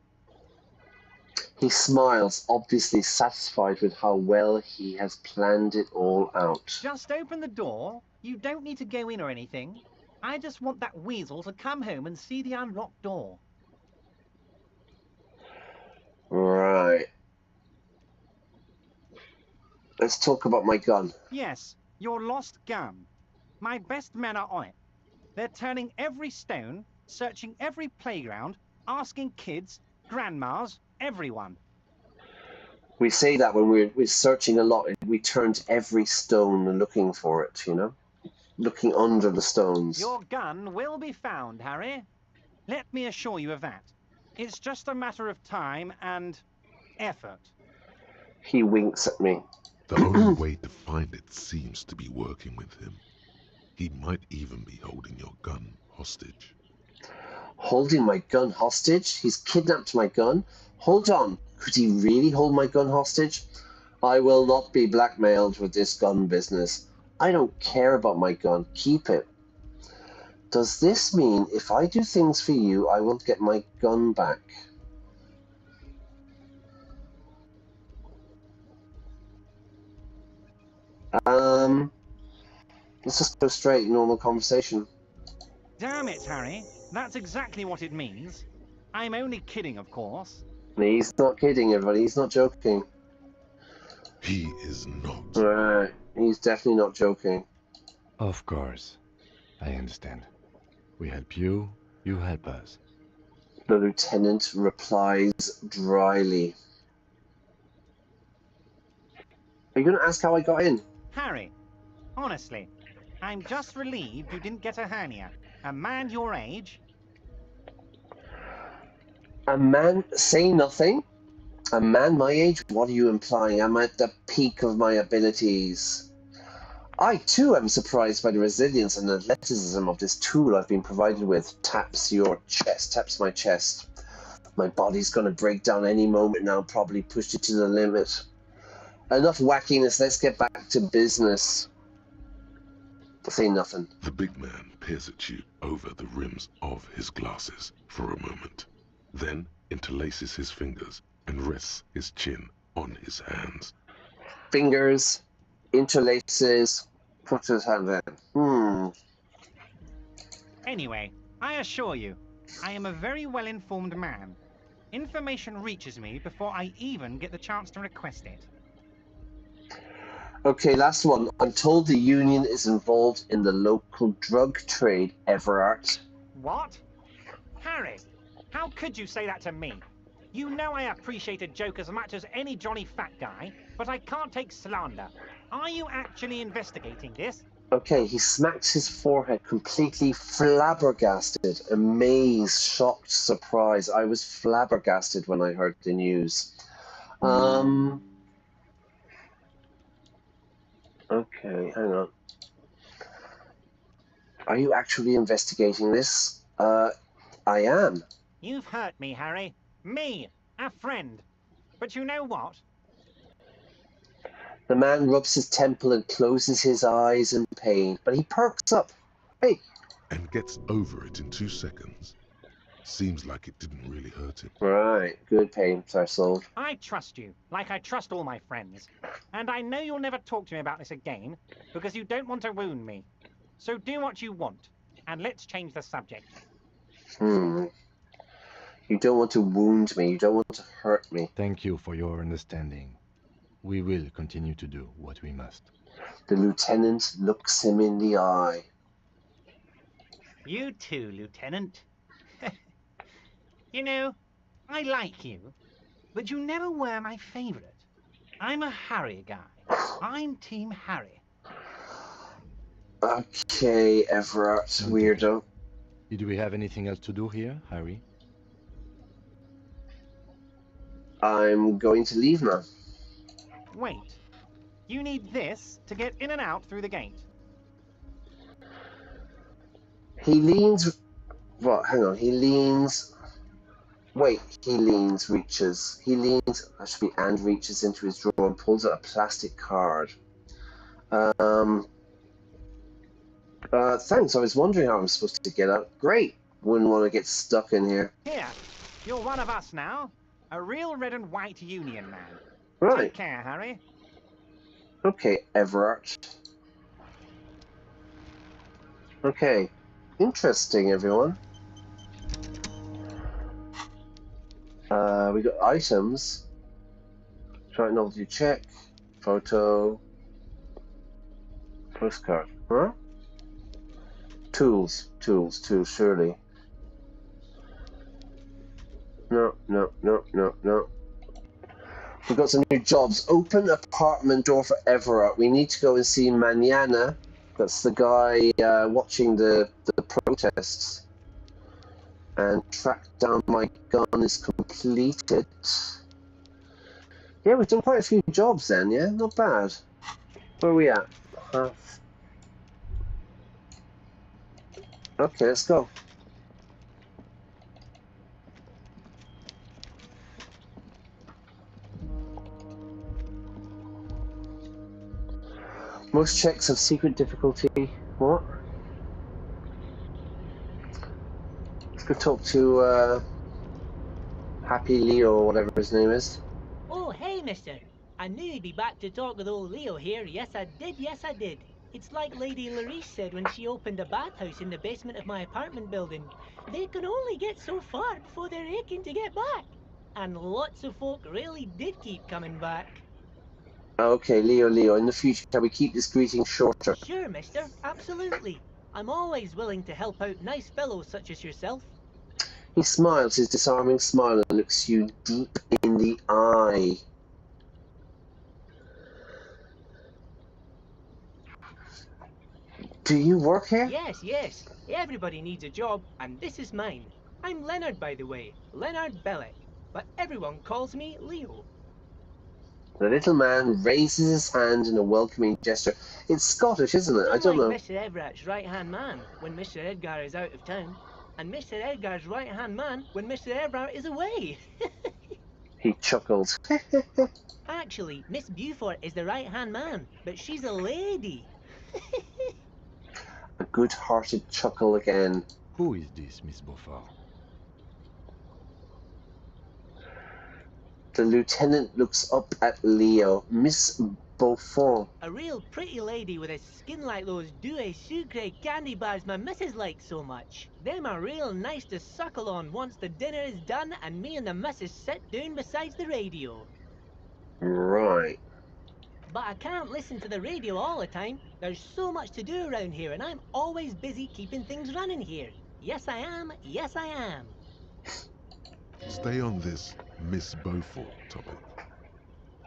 He smiles, obviously satisfied with how well he has planned it all out. Just open the door. You don't need to go in or anything. I just want that weasel to come home and see the unlocked door. Right. Let's talk about my gun. Yes, your lost gun. My best men are on it. They're turning every stone, searching every playground, asking kids, grandmas, everyone. We say that when we're searching a lot, we turned every stone and looking for it, you know? Looking under the stones. Your gun will be found, Harry. Let me assure you of that. It's just a matter of time and effort. He winks at me. The only way to find it seems to be working with him. He might even be holding your gun hostage. Holding my gun hostage? He's kidnapped my gun? Hold on. Could he really hold my gun hostage? I will not be blackmailed with this gun business. I don't care about my gun. Keep it. Does this mean if I do things for you, I will get my gun back? Let's just go straight, normal conversation. Damn it, Harry. That's exactly what it means. I'm only kidding, of course. He's not kidding, everybody. He's not joking. He is not. Right. He's definitely not joking. Of course. I understand. We help you, you help us. The lieutenant replies dryly. Are you going to ask how I got in? Harry, honestly, I'm just relieved you didn't get a hernia. A man your age... A man, say nothing. A man my age? What are you implying? I'm at the peak of my abilities. I too am surprised by the resilience and athleticism of this tool I've been provided with. Taps your chest, taps my chest. My body's gonna break down any moment now, probably pushed it to the limit. Enough wackiness, let's get back to business. Say nothing. The big man peers at you over the rims of his glasses for a moment, then interlaces his fingers and rests his chin on his hands. Fingers, interlaces, puts his hand in. Anyway, I assure you, I am a very well-informed man. Information reaches me before I even get the chance to request it. Okay, last one. I'm told the Union is involved in the local drug trade, Everard. What? Harry, how could you say that to me? You know I appreciate a joke as much as any Johnny fat guy, but I can't take slander. Are you actually investigating this? Okay, he smacks his forehead, completely flabbergasted, amazed, shocked, surprised. I was flabbergasted when I heard the news. Okay, hang on. Are you actually investigating this? I am. You've hurt me, Harry. Me, a friend. But you know what? The man rubs his temple and closes his eyes in pain, but he perks up. Hey! And gets over it in 2 seconds. Seems like it didn't really hurt him. Right, good pains are solved. I trust you, like I trust all my friends. And I know you'll never talk to me about this again, because you don't want to wound me. So do what you want, and let's change the subject. You don't want to wound me, you don't want to hurt me. Thank you for your understanding. We will continue to do what we must. The lieutenant looks him in the eye. You too, Lieutenant. You know, I like you, but you never were my favorite. I'm a Harry guy. I'm Team Harry. Okay, Everard, weirdo. Do we have anything else to do here, Harry? I'm going to leave now. Wait. You need this to get in and out through the gate. He leans. What? Hang on. He leans. Wait. He leans. Reaches. He leans. That should be and reaches into his drawer and pulls out a plastic card. Thanks. I was wondering how I'm supposed to get out. Great. Wouldn't want to get stuck in here. Here, you're one of us now. A real red and white union man. Right. Take care, Harry. Okay, Everett. Okay. Interesting, everyone. We got items. Try novelty check. Photo. Postcard. Huh? Tools, surely. No. We've got some new jobs. Open apartment door for Everett. We need to go and see Manana. That's the guy watching the protests. And track down my gun is completed. Yeah, we've done quite a few jobs then, yeah? Not bad. Where are we at? Okay, let's go. Most checks have secret difficulty. What? Let's go talk to Happy Leo or whatever his name is. Oh, hey, mister. I knew you'd be back to talk with old Leo here. Yes, I did. It's like Lady Larice said when she opened a bathhouse in the basement of my apartment building. They can only get so far before they're aching to get back. And lots of folk really did keep coming back. Okay, Leo, in the future, can we keep this greeting shorter? Sure, mister. Absolutely. I'm always willing to help out nice fellows such as yourself. He smiles his disarming smile and looks you deep in the eye. Do you work here? Yes. Everybody needs a job, and this is mine. I'm Leonard, by the way. Leonard Bellick. But everyone calls me Leo. The little man raises his hand in a welcoming gesture. It's Scottish, isn't it? I don't know. Like Mr. Everett's right-hand man when Mr. Edgar is out of town, and Mr. Edgar's right-hand man when Mr. Everett is away. He chuckled. Actually, Miss Beaufort is the right-hand man, but she's a lady. A good-hearted chuckle again. Who is this, Miss Beaufort? The lieutenant looks up at Leo. Miss Beaufort. A real pretty lady with a skin like those Douai Sucre candy bars my missus likes so much. Them are real nice to suckle on once the dinner is done and me and the missus sit down beside the radio. Right. But I can't listen to the radio all the time. There's so much to do around here and I'm always busy keeping things running here. Yes, I am. Stay on this Miss Beaufort topic.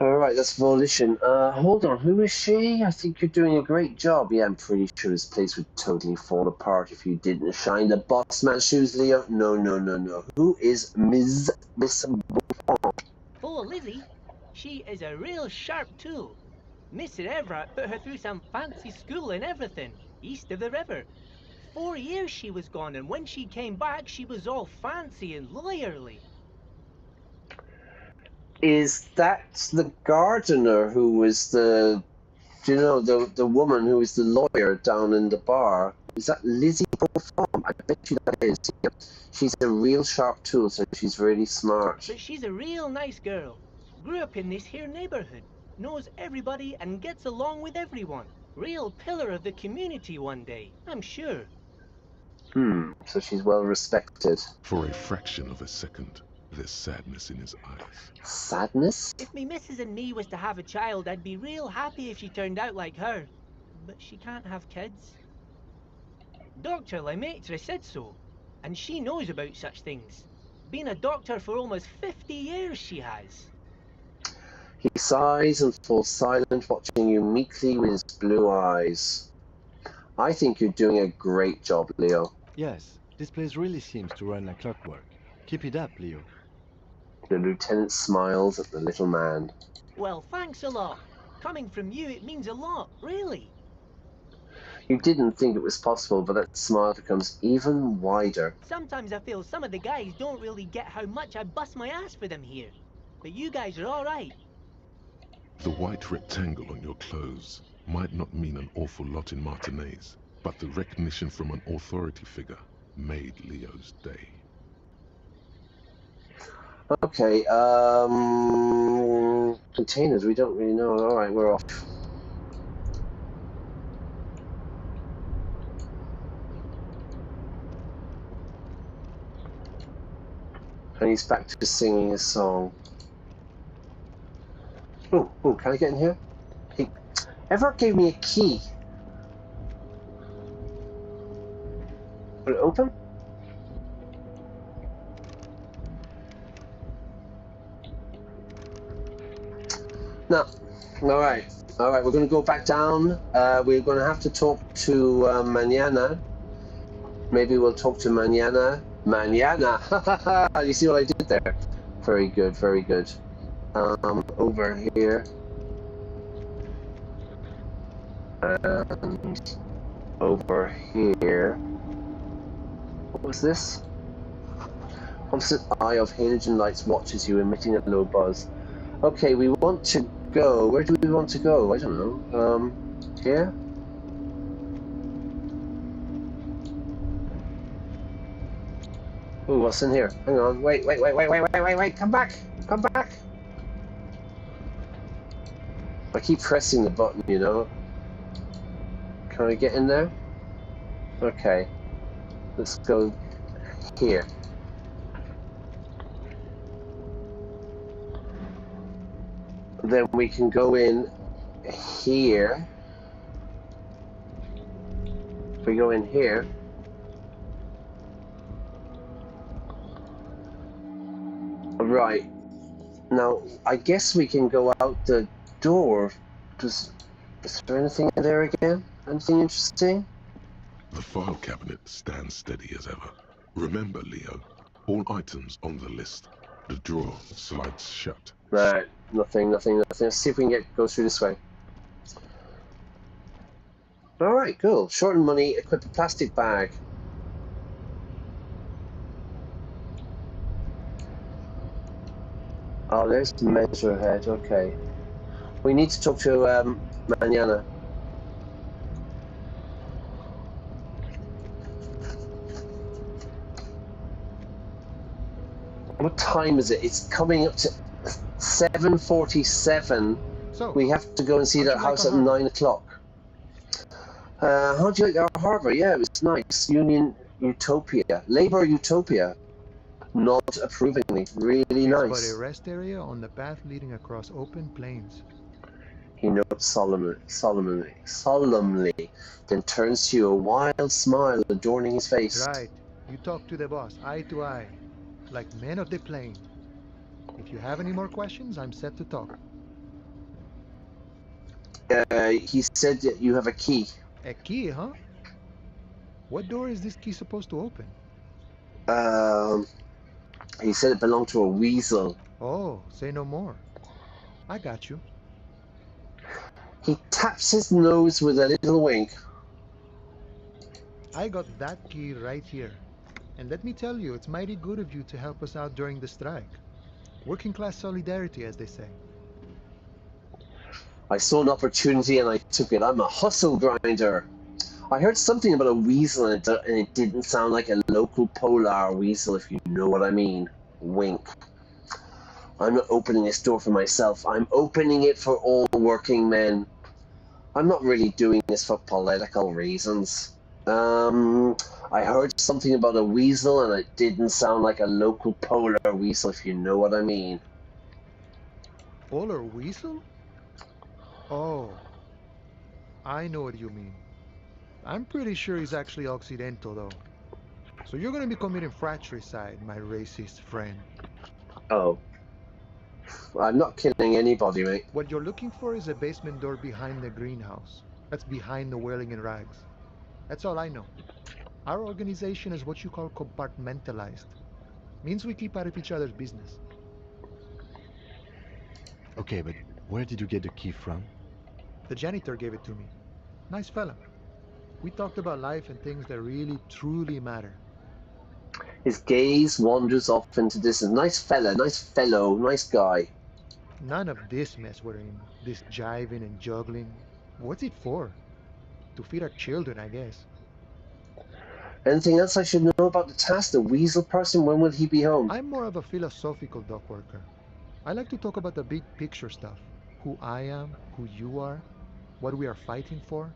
Alright, that's Volition. Hold on, who is she? I think you're doing a great job. Yeah, I'm pretty sure this place would totally fall apart if you didn't shine the boss man's shoes, Leo. No. Who is Miss Beaufort? Oh, Lizzie. She is a real sharp tool. Mr. Everett put her through some fancy school and everything, east of the river. 4 years she was gone, and when she came back, she was all fancy and lawyerly. Is that the gardener who was the woman who was the lawyer down in the bar? Is that Lizzie Beaufort? I bet you that is. Yep. She's a real sharp tool, so she's really smart. But she's a real nice girl. Grew up in this here neighborhood. Knows everybody and gets along with everyone. Real pillar of the community one day, I'm sure. So she's well respected. For a fraction of a second, there's sadness in his eyes. Sadness? If me missus and me was to have a child, I'd be real happy if she turned out like her. But she can't have kids. Dr. Lemaitre said so, and she knows about such things. Been a doctor for almost 50 years she has. He sighs and falls silent, watching you meekly with his blue eyes. I think you're doing a great job, Leo. Yes, this place really seems to run like clockwork. Keep it up, Leo. The lieutenant smiles at the little man. Well, thanks a lot. Coming from you, it means a lot, really. You didn't think it was possible, but that smile becomes even wider. Sometimes I feel some of the guys don't really get how much I bust my ass for them here. But you guys are alright. The white rectangle on your clothes might not mean an awful lot in Martinez, but the recognition from an authority figure made Leo's day. Okay, containers, we don't really know. Alright, we're off. And he's back to singing his song. Oh, can I get in here? He Everett gave me a key. Will it open? No. Alright, we're going to go back down. We're going to have to talk to Mañana. Maybe we'll talk to Mañana. Mañana! You see what I did there? Very good, very good. Over here. And over here. What was this? Constant eye of halogen lights watches you, emitting a low buzz. Okay, we want to go. Where do we want to go? I don't know. Here? Ooh, what's in here? Hang on. Wait. Come back. Come back. I keep pressing the button, you know. Can I get in there? Okay. Let's go here. Then we can go in here. If we go in here. Right. Now, I guess we can go out the door. Is there anything in there again? Anything interesting? The file cabinet stands steady as ever. Remember, Leo, all items on the list. The drawer slides shut. Right. Nothing. Let's see if we can go through this way. Alright, cool. Shorten money, equip a plastic bag. Oh, there's the measure head, okay. We need to talk to Mañana. What time is it? It's coming up to 7:47. So, we have to go and see that house at 9 o'clock. How do you like our harbour? Yeah, it was nice. Union Utopia. Labour Utopia. Not approvingly. Really nice. But a rest area on the path leading across open plains. He nods solemnly, then turns to you, a wild smile adorning his face. Right. You talk to the boss, eye to eye, like men of the plain. If you have any more questions, I'm set to talk. He said that you have a key. A key, huh? What door is this key supposed to open? He said it belonged to a weasel. Oh, say no more. I got you. He taps his nose with a little wink. I got that key right here. And let me tell you, it's mighty good of you to help us out during the strike. Working class solidarity, as they say. I saw an opportunity and I took it. I'm a hustle grinder. I heard something about a weasel and it didn't sound like a local polar weasel, if you know what I mean. Wink. I'm not opening this door for myself. I'm opening it for all working men. I'm not really doing this for political reasons. I heard something about a weasel and it didn't sound like a local polar weasel, if you know what I mean. Polar weasel? Oh, I know what you mean. I'm pretty sure he's actually Occidental, though. So you're gonna be committing fratricide, my racist friend. Oh. I'm not killing anybody, mate. What you're looking for is a basement door behind the greenhouse. That's behind the whirling in rags. That's all I know. Our organization is what you call compartmentalized. Means we keep out of each other's business. Okay, but where did you get the key from? The janitor gave it to me. Nice fella. We talked about life and things that really, truly matter. His gaze wanders off into distance. Nice fella, nice fellow, nice guy. None of this mess we're in. This jiving and juggling. What's it for? To feed our children, I guess. Anything else I should know about the task? The weasel person, when will he be home? I'm more of a philosophical dock worker. I like to talk about the big picture stuff. Who I am, who you are, what we are fighting for.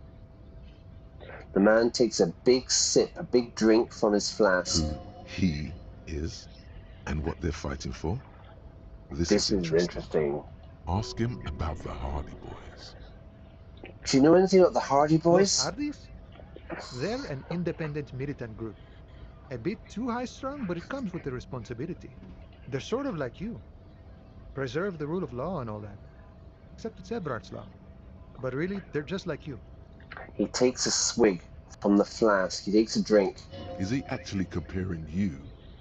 The man takes a big sip, a big drink from his flask. Who he is and what they're fighting for. This This is is interesting. interesting. Ask him about the Hardy Boys. Do you know anything about the Hardy Los Boys? Hardys? They're an independent militant group. A bit too high-strung, but it comes with the responsibility. They're sort of like you. Preserve the rule of law and all that. Except it's Eberhard's law. But really, they're just like you. He takes a swig from the flask. He takes a drink. Is he actually comparing you,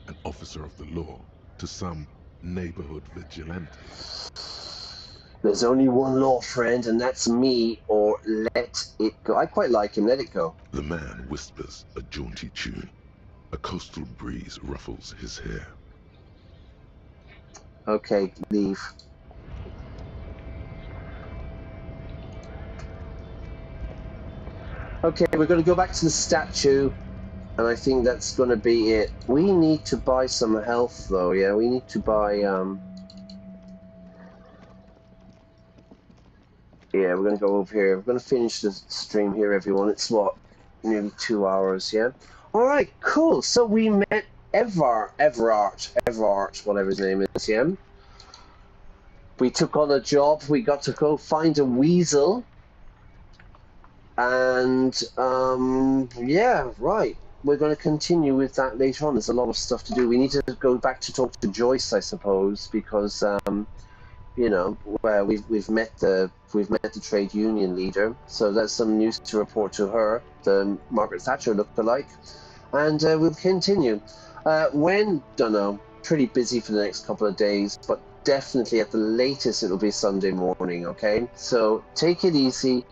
an officer of the law, to some neighborhood vigilante? There's only one law, friend, and that's me, or let it go. I quite like him. Let it go. The man whispers a jaunty tune. A coastal breeze ruffles his hair. Okay, leave. Okay, we're going to go back to the statue, and I think that's going to be it. We need to buy some health, though, yeah? We need to buy, yeah, we're going to go over here. We're going to finish the stream here, everyone. It's, what, nearly 2 hours, yeah? Alright, cool. So we met Everard, whatever his name is, yeah? We took on a job. We got to go find a weasel. And yeah, right. We're going to continue with that later on. There's a lot of stuff to do. We need to go back to talk to Joyce, I suppose, because you know, well, we've met the trade union leader, so that's some news to report to her, the Margaret Thatcher lookalike, and we'll continue. When, don't know. Pretty busy for the next couple of days, but definitely at the latest it'll be Sunday morning. Okay, so take it easy.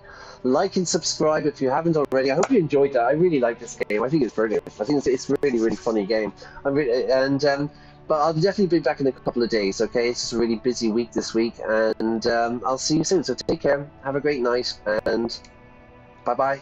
Like and subscribe if you haven't already. I hope you enjoyed that. I really like this game. I think it's brilliant. I think it's a really funny game. But I'll definitely be back in a couple of days. Okay, it's just a really busy week this week, and I'll see you soon. So take care. Have a great night, and bye bye.